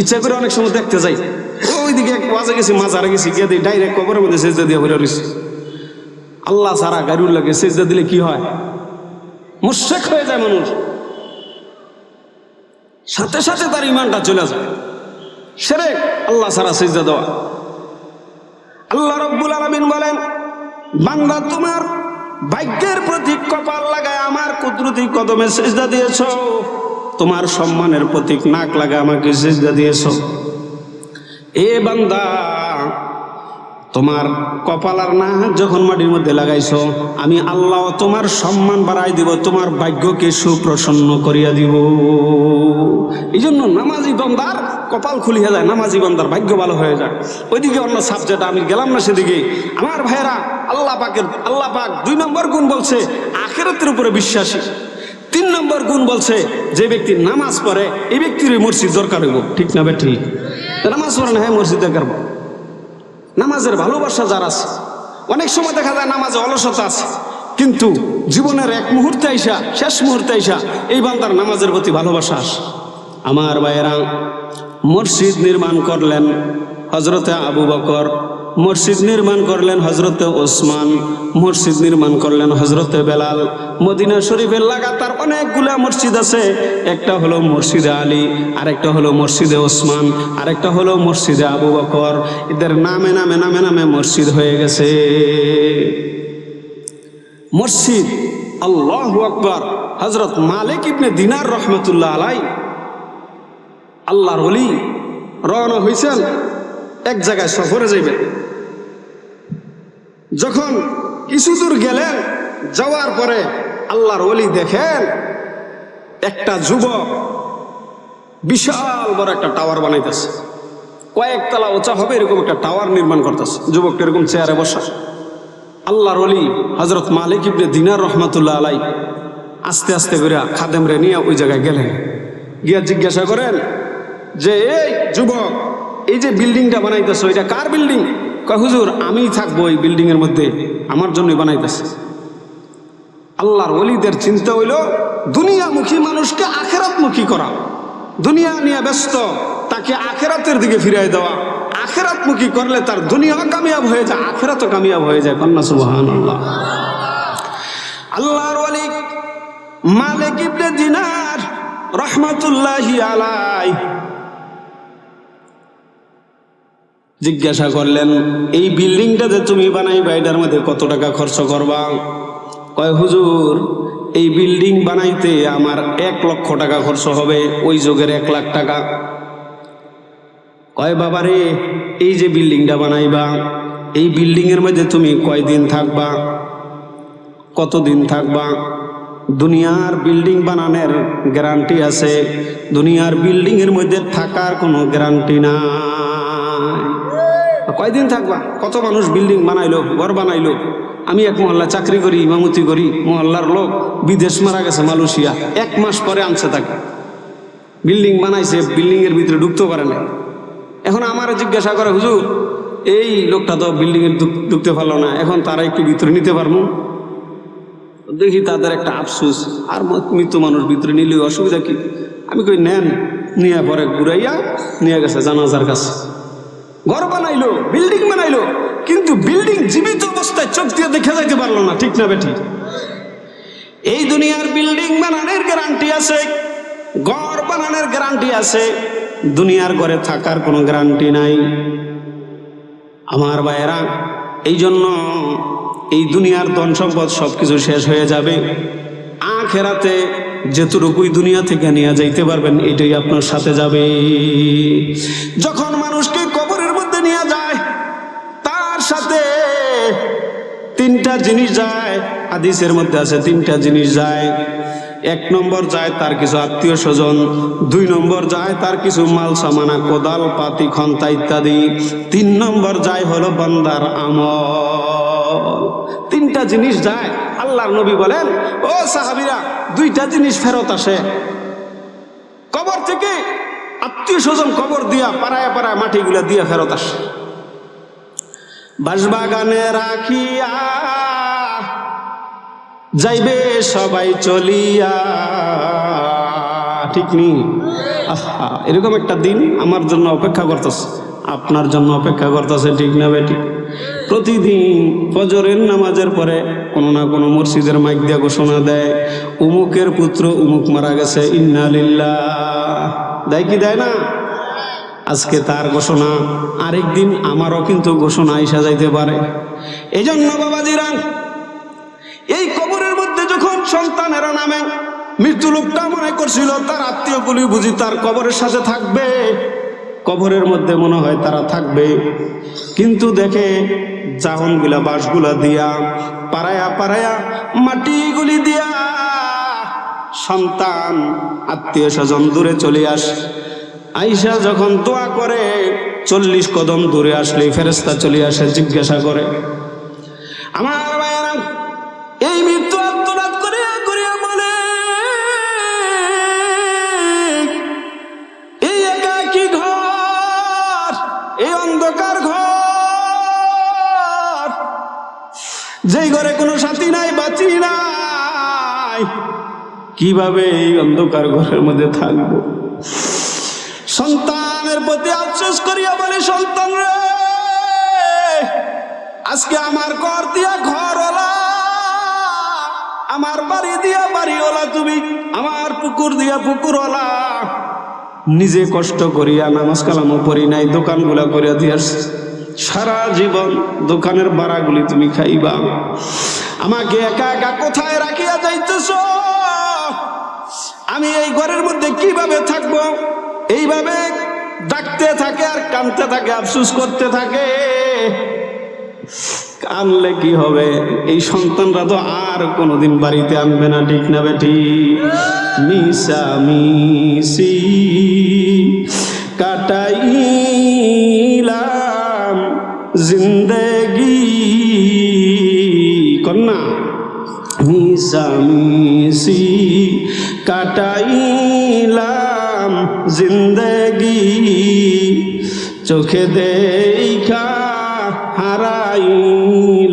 ইচ্ছা করে অনেক সময় দেখতে যাই, ওইদিকে ওয়াজে গেছি, মাজারে গেছি, গিয়ে দিই ডাইরেক্ট কবরের মধ্যে সেজদা দিয়ে হইয়া রইছি। আল্লাহ ছাড়া গাড়ির লাগে সেজদা দিলে কি হয়? মুশরিক হয়ে যায় মানুষ, সাথে সাথে তার ঈমানটা চলে যায়। শিরক, আল্লাহ ছাড়া সেজদা দেওয়া। আল্লাহ রাব্বুল আলামিন বলেন, বান্দা তোমার ভাগ্যের প্রতীক কপাল লাগায় আমার কুদরতি কদমে সিজদা দিয়েছ, তোমার সম্মানের প্রতীক নাক লাগায় আমাকে সিজদা দিয়েছ। এ বান্দা, তোমার কপাল আর নাক যখন মাটির মধ্যে লাগাইছো, আমি আল্লাহ তোমার সম্মান বাড়াই দিব, তোমার ভাগ্যকে সুপ্রসন্ন করিয়া দিব। এই জন্য নামাজি বান্দার কপাল খুলিয়া যায়, নামাজি বান্দার ভাগ্য ভালো হয়ে যায়। ওইদিকে অন্য সাবজেক্ট আমি গেলাম না সেদিকে। আমার ভাইয়েরা, আল্লাহ পাক 2 নম্বর গুণ বলছে আখিরাতের উপরে বিশ্বাসী। 3 নম্বর গুণ বলছে যে ব্যক্তি নামাজ পড়ে এই ব্যক্তির মসজিদ দরকার হইব। ঠিক না বেঠি? নামাজ পড়ে না, হ্যাঁ মসজিদ দরকার। নামাজের ভালোবাসা যার আছে, অনেক সময় দেখা যায় নামাজে অলসতা আছে, কিন্তু জীবনের এক মুহূর্তে আইসা, শেষ মুহূর্তে আইসা এই বান্দার নামাজের প্রতি ভালোবাসা আসে। আমার ভাইয়েরা, মসজিদ নির্মাণ করলেন হযরতে আবু বকর, মসজিদ নির্মাণ করলেন হযরতে ওসমান, মসজিদ নির্মাণ করলেন হযরতে বেলাল। মদিনা শরীফের লাগাতার অনেকগুলা মসজিদ আছে। একটা হলো মসজিদে আলী, আরেকটা হলো মসজিদে ওসমান, আরেকটা হলো মসজিদে আবু বকর। এদের নামে নামে নামে নামে মসজিদ হয়ে গেছে। মসজিদ, আল্লাহু আকবার। হযরত মালিক ইবনে দিনার রহমতুল্লাহ আলাই, আল্লাহর ওলি, রওনা হয়েছেন এক জায়গায় সফরে যাইবেন। যখন কিছু দূর গেলেন, যাওয়ার পরে আল্লাহর ওলি দেখেন একটা যুবক বিশাল বড় একটা টাওয়ার বানাইতেছে, কয়েকতলা উঁচা হবে এরকম একটা টাওয়ার নির্মাণ করতেছে। যুবকটা এরকম চেয়ারে বসা। আল্লাহর ওলি হযরত মালিক ইবনে দিনার রহমতুল্লাহ আলাই আস্তে আস্তে করে খাদেমরে নিয়ে ওই জায়গায় গেলেন। গিয়া জিজ্ঞাসা করেন যে, এই যুবক, এই যে বিল্ডিংটা বানাইতেছো এটা কার বিল্ডিং? কয়, হুজুর আমি থাকবো এই বিল্ডিং এর মধ্যে, আমার জন্যই বানাইতেছে। আল্লাহর ওলিদের চিন্তা হইল দুনিয়ামুখী মানুষকে আখিরাতমুখী করা, দুনিয়া নিয়ে ব্যস্ত তাকে আখিরাতের দিকে ফিরিয়ে দেওয়া। আখিরাতমুখী করলে তার দুনিয়া কামিয়াব হয়ে যায়, আখিরাতও কামিয়াব হয়ে যায়। কন্যা সুবহানাল্লাহ। আল্লাহর ওলি মালিক ইবনে দিনার রহমাতুল্লাহি আলাই জিজ্ঞাসা করলেন, এই বিল্ডিংটা যে তুমি বানাইবা এটার মধ্যে কত টাকা খরচ করবা? কয়, হুজুর এই বিল্ডিং বানাইতে আমার 1 লক্ষ টাকা খরচ হবে, ওই যুগের 1 লাখ টাকা। কয়, বাবারে এই যে বিল্ডিংটা বানাইবা, এই বিল্ডিং এর মধ্যে তুমি কয়দিন থাকবা, কতদিন থাকবা? দুনিয়ার বিল্ডিং বানানোর গ্যারান্টি আছে, দুনিয়ার বিল্ডিং এর মধ্যে থাকার কোনো গ্যারান্টি নাই। কয়দিন থাকবা? কত মানুষ বিল্ডিং বানাইলো, ঘর বানাইলো। আমি এক মহল্লা চাকরি করি, ইমামতি করি, মহল্লার লোক বিদেশ মারা গেছে মালয়েশিয়া, 1 মাস পরে আনছে তাকে। বিল্ডিং বানাইছে, বিল্ডিং এর ভিতরে ঢুকতে পারে না। এখন আমার জিজ্ঞাসা করে, হুজুর এই লোকটা তো বিল্ডিং এর ঢুকতে পারলো না, এখন তারা একটু ভিতরে নিতে পারবো? দেখি তাদের একটা আফসোস, আর মৃত মানুষ ভিতরে নিলে অসুবিধা কি? আমি কই, নেন। নিয়ে পরে ঘুরাইয়া নিয়ে গেছে জানাজার কাছে। ঘর বানাইলো, বিল্ডিং বানাইলো, কিন্তু বিল্ডিং জীবিত অবস্থায় চোখ দিয়ে দেখে যাইতে পারলো না। ঠিক না বেঠি? এই দুনিয়ার বিল্ডিং বানানোর গ্যারান্টি আছে, ঘর বানানোর গ্যারান্টি আছে, দুনিয়ার ঘরে থাকার কোনো গ্যারান্টি নাই। আমার ভাইয়েরা, এই জন্য এই দুনিয়ার ধন সম্পদ সবকিছু শেষ হয়ে যাবে। আখিরাতে যেটুকুই দুনিয়া থেকে নিয়ে যাইতে পারবেন এটাই আপনার সাথে যাবে। যখন মানুষকে কবরের মধ্যে নিয়ে যায়, তার সাথে তিনটা জিনিস যায়। হাদিসের মধ্যে আছে তিনটা জিনিস যায়। এক নম্বর যায় তার কিছু আত্মীয় স্বজন, দুই নম্বর যায় তার কিছু মাল সামানা, কোদাল পাতি খন্তা ইত্যাদি, তিন নম্বর যায় হলো বান্দার আমল। তিনটা জিনিস যায়। আল্লাহর নবী বলেন, ও সাহাবীরা, দুইটা জিনিস ফেরত আসে কবর থেকে। আত্মীয় স্বজন কবর দিয়া পাড়ায় পাড়ায় মাটিগুলা দিয়া ফেরত আসে। বাঁশবাগানে রাখিয়া যাইবে সবাই চলিয়া, ঠিক নি? আহা, এরকম একটা দিন আমার জন্য অপেক্ষা করতেছে, আপনার জন্য অপেক্ষা করতেছে, ঠিক না বেটি? প্রতিদিন ফজরের নামাজের পরে কোনো না কোনো মসজিদের মাইক দিয়া ঘোষণা দেয়, উমুকের পুত্র উমুক মারা গেছে, ইন্না লিল্লাহ। দেয় কি দেয় না? আজকে তার ঘোষণা, আরেকদিন আমারও কিন্তু ঘোষণা আইসা যাইতে পারে। এই জন্য বাবাজিরা, এই কবরের মধ্যে যখন সন্তানেরা নামে, মৃত্যু লোকটা মনে করছিল তার আত্মীয়গুলি বুঝি তার কবরের সাথে থাকবে, কবরের মধ্যে মনে হয় তারা থাকবে, কিন্তু দেখে জাহনগুলা বাঁশগুলা দিয়া পাড়ায়া পাড়ায়া মাটিগুলি দিয়া সন্তান আত্মীয় স্বজন দূরে চলে আসে। আইসা যখন দোয়া করে 40 কদম দূরে আসলে ফেরেশতা চলে আসে, জিজ্ঞাসা করে, আমার ভাইয়েরা, এই মৃত্যু আত্মনাদ করিয়া করিয়া বলে, এই একাকী ঘর, এই অন্ধকার ঘর, যেই ঘরে কোনো সাথী নাই, বাঁচি নাই, কিভাবে এই অন্ধকার ঘরের মধ্যে থাকবো? সন্তানের প্রতি আফসোস করিয়া বলে, সন্তান রে, আজকে আমার ঘর দিয়া ঘরওয়ালা, আমার বাড়ি দিয়া বাড়িওয়ালা তুমি, আমার পুকুর দিয়া পুকুরওয়ালা। নিজে কষ্ট করিয়া নামাজ কালামও পড়ি নাই, দোকানগুলা করিয়া দিয়াস, সারা জীবন দোকানের ভাড়াগুলি তুমি খাইবা, আমাকে একা একা কোথায় রাখিয়া যাইতেছ? আমি এই ঘরের মধ্যে কিভাবে থাকবো? এইভাবে ডাকতে থাকে আর কাঁদতে থাকে, আফসোস করতে থাকে। কানলে কি হবে? এই সন্তানরা তো আর কোনোদিন বাড়িতে আনবে না, ঠিক না বেটি? মিশামিশি কাটাইলাম জিন্দেগি, কন্যা, মিশামিশি কাটাইলাম জিন্দেগি, চোখে দেখা হারাইলাম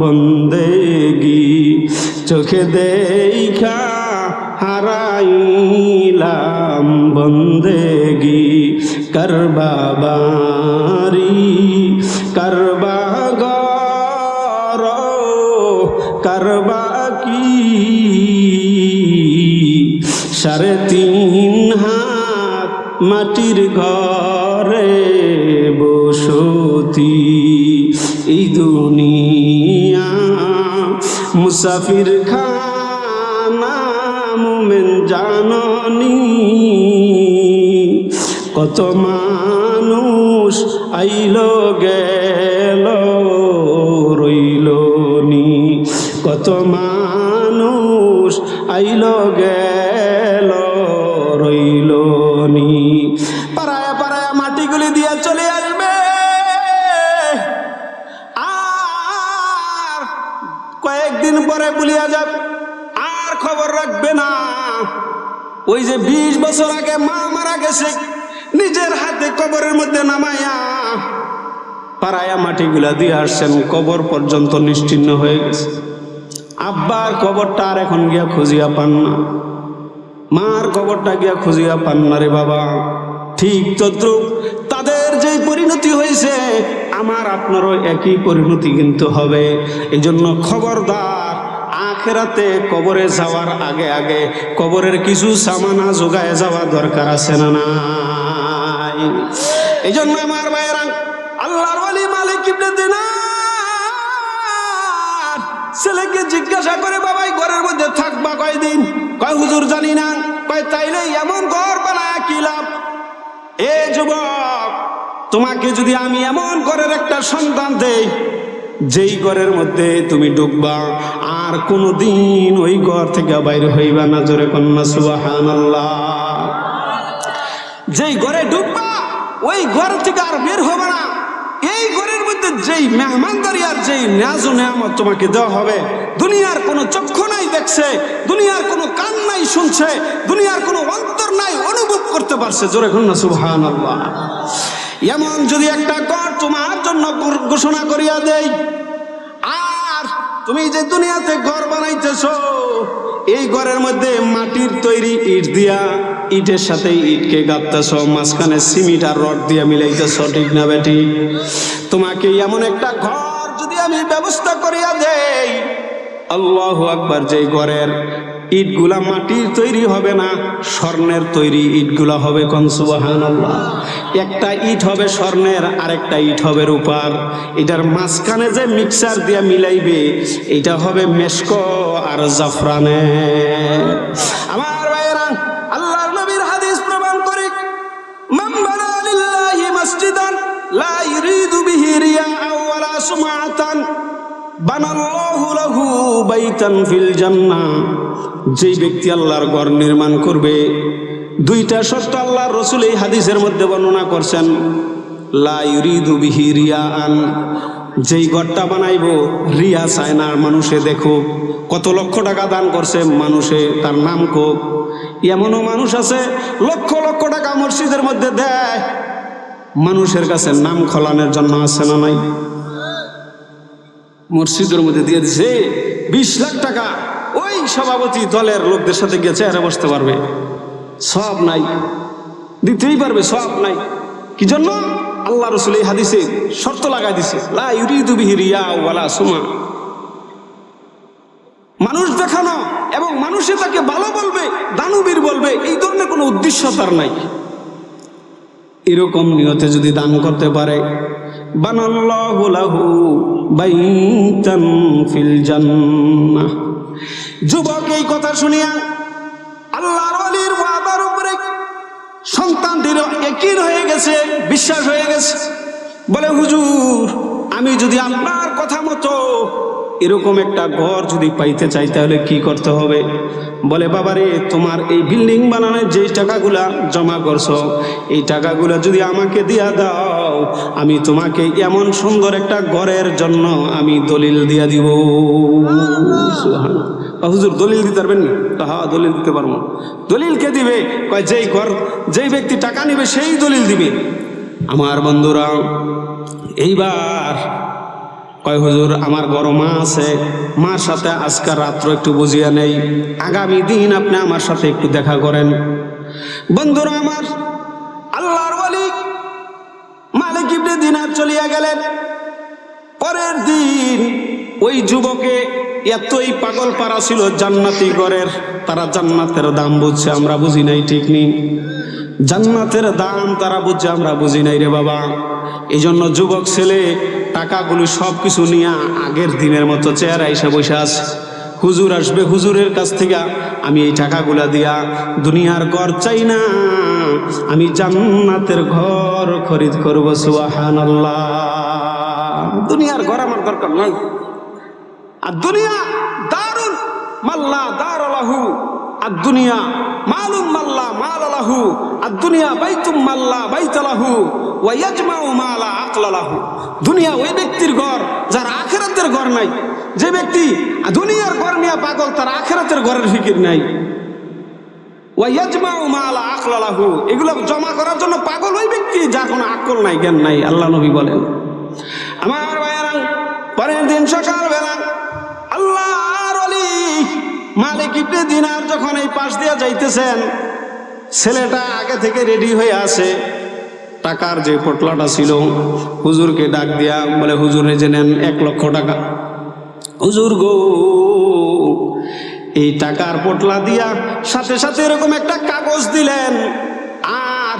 বন্দেগি, চোখে দেখা হারাইলাম বন্দেগি। করবা বাড়ি, করবা ঘর, করবা কি 3.5 হাত মাটির ঘরে বসতি। এই দুনিয়া মুসাফির খানা, মুমিন জাননি, কত মানুষ আইলো গেল রইল নি, কত মানুষ আইলো গেল রইল নি। পাড়ায় পাড়ায় মাটিগুলি দিয়া চলে আসবে, আর কয়েকদিন পরে ভুলিয়া যাবে, আর খবর রাখবে না। ওই যে 20 বছর আগে মা মারা গেছে, নিজের হাতে কবরের মধ্যে নামাইয়া পাড়ায়া মাটিগুলা দিয়ে আসছেন, কবর পর্যন্ত নিশ্চিহ্ন হয়ে গেছে। আব্বার কবরটা আর এখন গিয়া খুঁজিয়া পান না, মার কবরটা গিয়া খুঁজিয়া পান না রে বাবা। ঠিক তদ্রুপ তাদের যেই পরিণতি হয়েছে, আমার আপনারও একই পরিণতি কিন্তু হবে। এই জন্য খবরদার, আখেরাতে কবরে যাওয়ার আগে আগে কবরের কিছু সামানা জোগায় যাওয়া দরকার আছে না নাই? এই জন্য আমার ভাইয়েরা, আল্লাহর ওয়ালি মালিক ইবনে দিনার ছেলেকে জিজ্ঞাসা করে, বাবাই ঘরের মধ্যে থাকবা কয়দিন? কয় হুজুর জানি না। কয় তাইলে এমন ঘর বানায় কি লাভ? এ যুবক, তোমাকে যদি আমি এমন ঘরের একটা সন্তান দেই, যেই ঘরের মধ্যে তুমি ঢুকবা আর কোনোদিন ওই ঘর থেকে বাইর হইবা না। জোরে কন্যা সুবহানাল্লাহ। যেই ঘরে ঢুকবা ওই ঘর থেকে আর বের হবে না। এই ঘরের মধ্যে যেই মেহমানদারি আর যেই নাজ ও নেয়ামত তোমাকে দেওয়া হবে, দুনিয়ার কোনো চক্ষু নাই দেখছে, দুনিয়ার কোনো কান নাই শুনছে, দুনিয়ার কোনো অন্তর নাই অনুভব করতে পারছে। জোরে কন্যা সুবহানাল্লাহ। এমন যদি একটা ঘর তোমার জন্য ঘোষণা করিয়া দেই, আর তুমি যে দুনিয়াতে ঘর বানাইতেছো, এই ঘরের মধ্যে মাটির তৈরি ইট দিয়া, ইটের সাথে ইটকে গাঁথতেছ, মাঝখানে সিমেন্ট আর রড দিয়া মিলাইতেছ, ঠিক না বেটি? তোমাকে এমন একটা ঘর যদি আমি ব্যবস্থা করিয়া দেই, আল্লাহু আকবার, যেই ঘরের ইটগুলা মাটির তৈরি হবে না, স্বর্ণের তৈরি ইটগুলা হবে। কোন সুবহানাল্লাহ। একটা ইট হবে স্বর্ণের, আরেকটা ইট হবে রূপার। এটার মাঝখানে যে মিক্সার দিয়া মিলাইবে, এটা হবে মেশক আর জাফরানের। আমার ভাইয়েরা, আল্লাহর নবীর হাদিস প্রমাণ করে, মান বানা লিল্লাহি মাসজিদান লা ইরিদু বিহি রিয়াআ ওয়ালা সুমআতান বানাল্লাহু লাহু বাইতান ফিল জান্নাহ। যেই ব্যক্তি আল্লাহর ঘর নির্মাণ করবে, দুইটা শর্ত আল্লাহর রাসূল এই হাদিসের মধ্যে বর্ণনা করছেন। লা ইউরিদু বিহি রিয়াআন, যেই ঘরটা বানাইবো রিয়া চায় না, মানুষে দেখুক। কত লক্ষ টাকা দান করছে, মানুষে তার নাম কোক। এমনও মানুষ আছে লক্ষ লক্ষ টাকা মসজিদের মধ্যে দেয়, মানুষের কাছে নাম খলানোর জন্য। আছে না নাই? মসজিদের মধ্যে দিয়ে দিছে 20 লাখ টাকা, ওই সভাপতি দলের লোকদের সাথে গিয়ে চেয়ারে বসতে পারবে। সব নাই, দিতেই পারবে, সব নাই। কি জন্য? আল্লাহ রাসূল এই হাদিসে শর্ত লাগাই দিছে, লা ইউরিদু বিহি রিয়া ওয়ালা সুমা। মানুষ দেখানো এবং মানুষে তাকে ভালো বলবে, দানবীর বলবে, এই ধরনের কোনো উদ্দেশ্য তার নাই। এরকম নিয়তে যদি দান করতে পারে, বানাল্লাহু লাহু বাইতান ফিল জান্নাহ। যুবক এই কথা শুনিয়া আল্লাহর ওয়ালির ওয়াদার উপরে সন্তানটির ইয়াকিন হয়ে গেছে, বিশ্বাস হয়ে গেছে। বলে, হুজুর, আমি যদি আপনার কথা মতো এরকম একটা ঘর যদি পাইতে চাই, তাহলে কি করতে হবে? বলে, বাবারে, তোমার এই বিল্ডিং বানানোর যে টাকাগুলা জমা করছো, এই টাকাগুলা যদি আমাকে দিয়া দাও, আমি তোমাকে এমন সুন্দর একটা ঘরের জন্য আমি দলিল দিয়া দিব। হুজুর, দলিল দিতে পারবেন? হ্যাঁ, দলিল দিতে পারবো। দলিল কে দিবে? কয়, যেই ব্যক্তি টাকা নিবে সেই দলিল দিবে। আমার বন্ধুরা, এইবার কয়, হুজুর, আমার বড় মা আছে, মার সাথে আজকে রাত্র একটু বুঝিয়ে নেই, আগামী দিন আপনি আমার সাথে একটু দেখা করেন। বন্ধুরা আমার, আল্লাহর ওয়ালি মালিক ইবনে দিনার চলিয়া গেলেন। পরের দিন ওই যুবকে এতই পাগল পারা ছিল জান্নাতি ঘরের, তারা জান্নাতের দাম বুঝছে, আমরা বুঝি নাই। ঠিক নেই? জান্নাতের দাম তারা বুঝছে, আমরা বুঝি নাই রে বাবা। এই জন্য যুবক ছেলে টাকাগুলো সব কিছু নিয়ে আগের দিনের মতো চেহারা এসে বসে আছে। হুজুর আসবে, হুজুরের কাছ থেকে আমি এই টাকাগুলা দিয়া দুনিয়ার ঘর চাই না, আমি জান্নাতের ঘর খরিদ করব। সুবহানাল্লাহ। দুনিয়ার ঘর আমার দরকার নাই। আর দুনিয়া দারুন মাল্লা দারালাহু, আর দুনিয়া মালুম মাল্লা মালালাহু, আর দুনিয়া বাইতুম মাল্লা বাইতালাহু ওয়া ইয়াজমাউ মালা আকলালাহু। দুনিয়া ওই ব্যক্তির ঘর যার আখিরাতের ঘর নাই। যে ব্যক্তি দুনিয়ার ঘর নিয়ে পাগল, তার আখিরাতের ঘরের ফিকির নাই। ওয়া ইয়াজমাউ মালা আকলালাহু, এগুলো জমা করার জন্য পাগল ওই ব্যক্তি যার কোনো আকল নাই, জ্ঞান নাই। আল্লাহ নবী বলেন। আমার ভাইয়েরা, পরের দিন সকালবেলা আল্লাহর ওলি মালিক ইবনে দিনার যখন এই পাশ দিয়ে যাইতেছেন, ছেলেটা আগে থেকে রেডি হয়ে আছে। টাকার যে পটলাটা ছিল, হুজুরকে ডাক দিয়া বলে, হুজুরে যে নেন 1 লক্ষ টাকা। হুজুর গো, এই টাকার পোটলা দিয়া সাথে সাথে এরকম একটা কাগজ দিলেন আর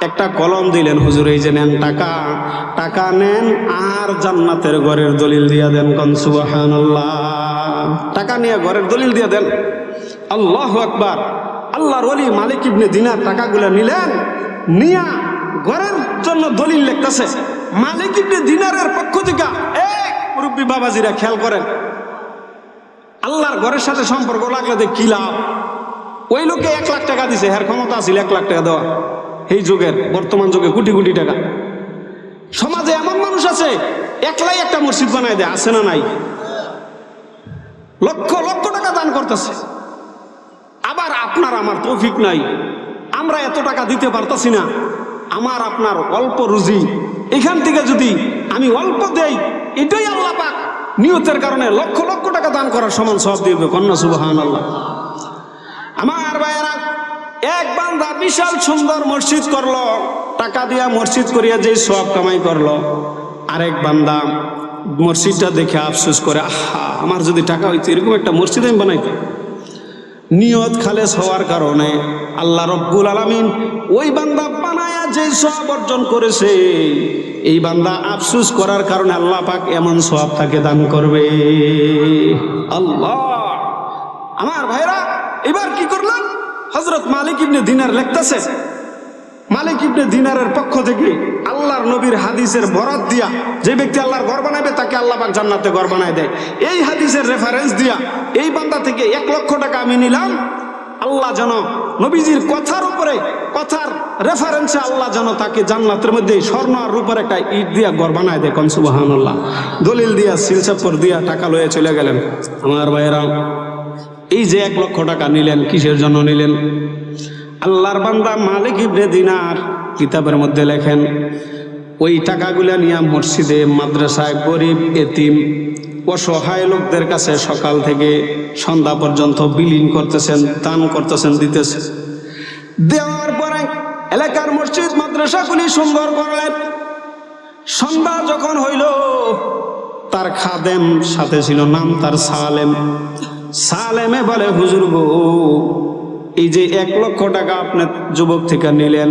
একটা কলম দিলেন। হুজুর এই যে নেন টাকা, টাকা নেন আর জান্নাতের ঘরের দলিল দিয়া দেন। কোন সুবহানাল্লাহ। টাকা নিয়ে ঘরের দলিল দিয়া দেন। আল্লাহু আকবার। আল্লাহর ওলি মালিক ইবনে দিনার টাকাগুলো নিলেন, নিয়া ঘরের জন্য দলিল লিখতেছে। মালিক ইবনে দিনারের পক্ষ থেকে মুরব্বী বাবাজিরা খেয়াল করেন, আল্লাহর ঘরের সাথে সম্পর্ক লাগলে যে কি লাভ। ওই লোকে 1 লাখ টাকা দিছে, এর ক্ষমতা ছিল 1 লাখ টাকা দেওয়া। এই যুগের বর্তমান যুগে কোটি কোটি টাকা। সমাজে এমন মানুষ আছে একলাই একটা মসজিদ বানায় দেয়, আছে না নাই? লক্ষ লক্ষ টাকা দান করতেছে। আবার আপনার আমার তৌফিক নাই, আমরা এত টাকা দিতে পারতাছি না। আমার আপনার অল্প রুজি, এখান থেকে যদি আমি অল্প দেই, এটাই আল্লাহ পাক নিয়তের কারণে লক্ষ লক্ষ টাকা দান করার সমান সওয়াব দিবে। কন্যা সুবহানাল্লাহ। আমার ভাইয়েরা, এক বান্দা বিশাল সুন্দর মসজিদ করলো, টাকা দিয়া মসজিদ করিয়া যে সওয়াব কামাই করলো। আরেক বান্দা মসজিদটা দেখে আফসোস করে, আহা আমার যদি টাকা হইতো এরকম একটা মসজিদ আমি বানাইতাম। নিয়ত খালেস হওয়ার কারণে আল্লাহ রব্বুল আলামিন ওই বান্দা বানায়া যে সওয়াব অর্জন করেছে, এই বান্দা আফসোস করার কারণে আল্লাহ পাক এমন সওয়াব তাকে দান করবে। আল্লাহ। আমার ভাইরা, এবার কি করলেন? হযরত মালিক ইবনে দিনার লিখতেছে, মালিক ইবনে দিনারের পক্ষ থেকে আল্লাহর নবীর হাদিসের বরাত দিয়া, যে ব্যক্তি আল্লাহর ঘর বানাবে তাকে আল্লাহ পাক জান্নাতে ঘর বানায় দেয়। এই হাদিসের রেফারেন্স দিয়া এই বান্দা থেকে 1 লক্ষ টাকা আমি নিলাম। আল্লাহ যেন নবীজির কথার উপরে, কথার রেফারেন্সে আল্লাহ যেন তাকে জান্নাতের মধ্যে স্বর্ণ আর রূপার একটা ইট দিয়া ঘর বানায় দেয়। কোন সুবহানাল্লাহ। দলিল দিয়া সিলচাপর দিয়া টাকা লয়ে চলে গেলেন। আমার ভাইয়েরা, এই যে 1 লক্ষ টাকা নিলেন, কিসের জন্য নিলেন? আল্লাহর বান্দা মালিক ইবনে দিনার কিতাবের মধ্যে লেখেন, ওই টাকাগুলা নিয়ে মসজিদে, মাদ্রাসায়, গরিব, এতিম, অসহায় লোকদের কাছে সকাল থেকে সন্ধ্যা পর্যন্ত বিলীন করতেছেন, দান করতেছেন, দিতেছেন। দেওয়ার পরে এলাকার মসজিদ মাদ্রাসাগুলি সুন্দর করলেন। সন্ধ্যা যখন হইল, তার খাদেম সাথে ছিল, নাম তার সালেম। সালেমে বলে, হুজুর গো, এই যে 1 লক্ষ টাকা আপনি যুবক থেকে নিলেন,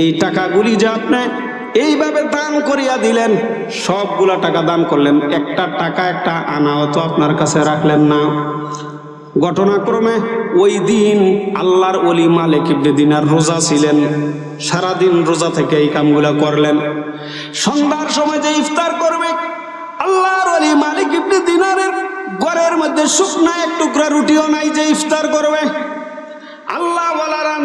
এই টাকাগুলি যে আপনি এইভাবে দান করিয়া দিলেন, সবগুলা টাকা দান করলেন, একটা টাকা একটা আনাও তো আপনার কাছে রাখলেন না। ঘটনাক্রমে ওই দিন আল্লাহর ওলি মালিক ইবনে দিনার রোজা ছিলেন, সারাদিন রোজা থেকে এই কামগুলা করলেন। সন্ধ্যার সময় যে ইফতার করবে, আল্লাহর ওলি মালিক ইবনে দিনারের ঘরের মধ্যে শুকনা 1 টুকরা রুটিও নাই যে ইফতার করবে। আল্লাহ ওয়ালারা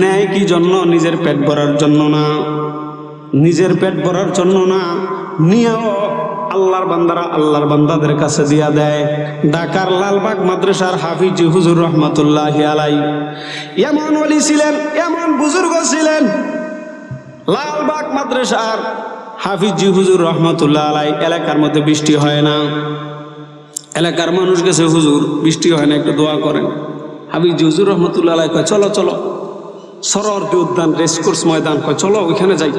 নেয় কি জন্য? নিজের পেট ভরার জন্য না, নিজের পেট ভরার জন্য না, নিয়েও আল্লাহর বান্দারা আল্লাহর বান্দাদের কাছে দিয়া দেয়। ঢাকার লালবাগ মাদ্রাসার হাফিজি হুজুর রহমতুল্লাহি আলাই এমন ওলি ছিলেন, এমন বুজুর্গ ছিলেন। লালবাগ মাদ্রাসার হাফিজি হুজুর রহমতুল্লাহ আলাই, এলাকার মধ্যে বৃষ্টি হয় না, এলাকার মানুষ গেছে, হুজুর বৃষ্টি হয় না, একটু দোয়া করেন। হাফিজি হুজুর রহমতুল্লাহ আলাই কয়, চলো চলো, সরোয়ার্দী উদ্যান, রেসকোর্স ময়দান, কয় চলো ওইখানে যাই,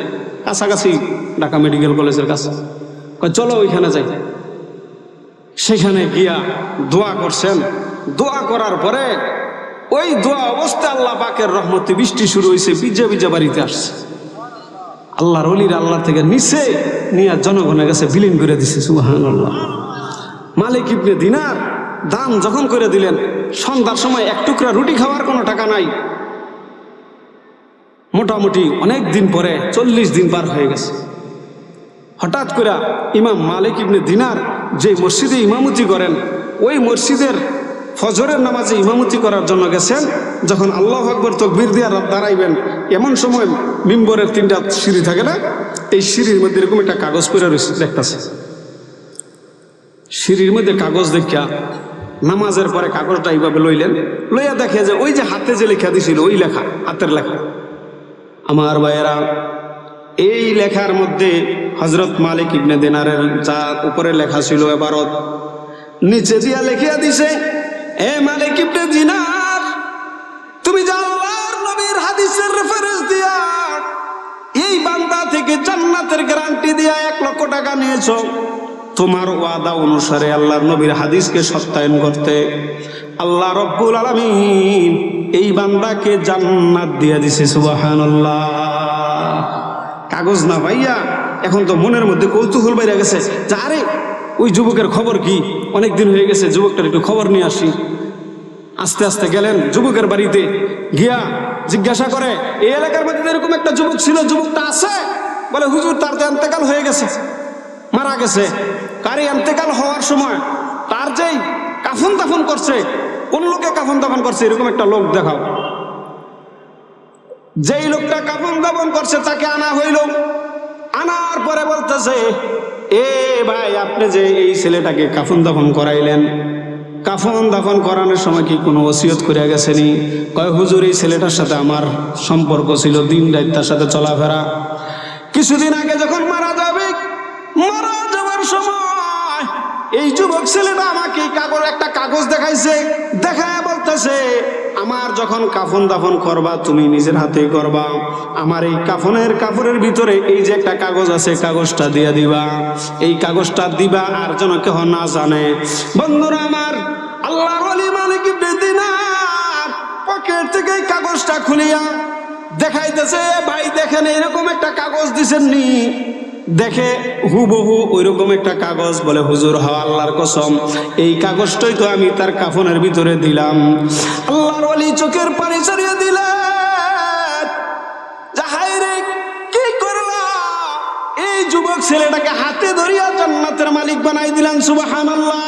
কাছাকাছি ঢাকা মেডিকেল কলেজের কাছে, কয় চলো ওইখানে যাই। সেখানে গিয়া দোয়া করছেন। দোয়া করার পরে ওই দোয়া অবস্থায় আল্লাহ পাকের রহমতে বৃষ্টি শুরু হয়েছে, ভিজে ভিজে বাড়িতে আসছে। আল্লাহর ওলিরা আল্লাহ থেকে নিচে নিয়ে জনগণের কাছে বিলীন করে দিছে। সুবহানাল্লাহ। মালিক ইবনে দিনার দান যখন করে দিলেন, সন্ধ্যার সময় 1 টুকরা রুটি খাওয়ার কোনো টাকা নাই। মোটামুটি অনেক দিন পরে, 40 দিন পার হয়ে গেছে। হঠাৎ করে ইমাম মালিক ইবনে দিনার যে মসজিদে ইমামতি করেন, ওই মসজিদের ফজরের নামাজে ইমামতি করার জন্য গেছেন। যখন আল্লাহু আকবার তাকবীর দিয়া দাঁড়াইবেন, এমন সময় মিম্বরের 3টা সিঁড়ি থাকে না, এই সিঁড়ির মধ্যে এরকম একটা কাগজ পড়ে রয়েছে, দেখতেছে। সিঁড়ির মধ্যে কাগজ দেখিয়া নামাজের পরে কাগজটা এইভাবে লইলেন, লইয়া দেখে যে ওই যে হাতে যে লেখা দিছিল, ওই লেখা, হাতের লেখা। আমার ভাইয়েরা, এই লেখার মধ্যে হযরত মালিক ইবনে দিনারের যা উপরে লেখা ছিল ইবারত, নিচে দিয়া লিখিয়া দিছে, এ মালিক ইবনে দিনার, তুমি যে আল্লাহর নবীর হাদিসের রেফারেন্স দিয়া এই বান্দা থেকে জান্নাতের গ্যারান্টি দিয়া 1 লক্ষ টাকা নিয়েছো, তোমার ওয়াদা অনুসারে আল্লাহর নবীর হাদিসকে সত্যায়ন করতে আল্লাহ রব্বুল আলামিন এই বান্দাকে জান্নাত দিয়ে দিছে। সুবহানাল্লাহ। কাগজ না ভাইয়া, এখন তো মনের মধ্যে কৌতূহল বাইরে গেছে যে আরে ওই যুবকের খবর কি, অনেকদিন হয়ে গেছে যুবকটার একটু খবর নিয়ে আসি। আস্তে আস্তে গেলেন যুবকের বাড়িতে, গিয়া জিজ্ঞাসা করে এই এলাকার মধ্যে এরকম একটা যুবক ছিল, যুবকটা আছে? বলে হুজুর তার তো ইন্তেকাল হয়ে গেছে, মারা গেছে। কারি ইন্তেকাল হওয়ার সময় তার যেই কাফন দাফন করছে, কোন লোকে কাফন দাফন করছে এরকম একটা লোক দেখাও। যেই লোকটা কাফন দাফন করছে তাকে আনা হইল। আনার পরে বলতেছে এ ভাই, আপনি যে এই ছেলেটাকে কাফন দাফন করাইলেন, কাফন দাফন করানোর সময় কি কোনো ওসিয়ত করে গেছেনি? কয় হুজুর এই ছেলেটার সাথে আমার সম্পর্ক ছিল, দিন রাত তার সাথে চলাফেরা। কিছুদিন আগে যখন মারা যাবার সময় এই যুবক ছেলেটা আমাকে একটা কাগজ দেখাইছে, দেখায় বলতেছে আমার যখন কাফন দাফন করবা তুমি নিজের হাতেই করবা, আমার এই কাপড়ের ভিতরে এই যে একটা কাগজ আছে কাগজটা দিয়ে দিবা, এই কাগজটা দিবা আর যেন কেহ না জানে। বন্ধুরা আমার, আল্লাহর ওলি মালিক ইবনে দিনার পকেট থেকে এই কাগজটা খুলিয়া দেখাইতেছে, ভাই দেখেন এরকম একটা কাগজ দিছেন নি? দেখে হুবহু ওইরকম একটা কাগজ। বলে হুজুর হ, আল্লাহর কসম এই কাগজটাই তো আমি তার কাফনের ভিতরে দিলাম। আল্লাহর ওলি চোখের পানি ছাড়িয়ে দিলেন, হায় রে কি করলা? এই যুবক ছেলেটাকে হাতে ধরিয়া জান্নাতের মালিক বানাই দিলাম। সুবহানাল্লাহ।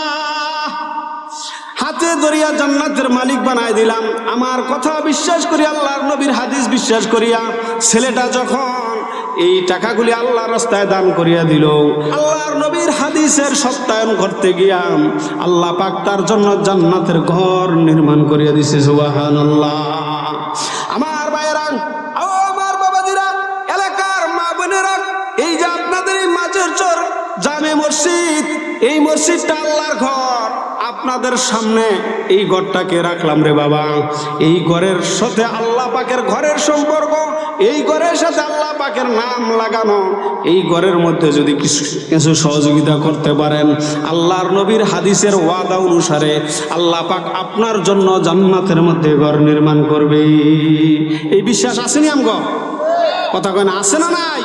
হাতে ধরিয়া জান্নাতের মালিক বানাই দিলাম। আমার কথা বিশ্বাস করি, আল্লাহর নবীর হাদিস বিশ্বাস করিয়া ছেলেটা যখন এই টাকাগুলি আল্লাহর রাস্তায় দান করিয়া দিল, আল্লাহর নবীর হাদিসের সত্যায়ন করতে গিয়া আল্লাহ পাক তার জন্য জান্নাতের ঘর নির্মাণ করিয়া দিছে। সুবহানাল্লাহ। আমার ভাইয়েরা, আমার বাবাজিরা, এলাকার মা বোনেরা, এই যে আপনাদের এই মাঝের চর জামে মসজিদ, এই মসজিদটা আল্লাহর ঘর। আপনাদের সামনে এই ঘরটাকে রাখলাম রে বাবা, এই ঘরের সাথে আল্লাহ পাকের ঘরের সম্পর্ক, এই ঘরের সাথে আল্লাহ পাকের নাম লাগানো। এই ঘরের মধ্যে যদি কিছু সহযোগিতা করতে পারেন, আল্লাহর নবীর হাদিসের ওয়াদা অনুসারে আল্লাহ পাক আপনার জন্য জান্নাতের মধ্যে ঘর নির্মাণ করবে। এই বিশ্বাস আসেনি আমগো? কথা কয় না, আছে না নাই?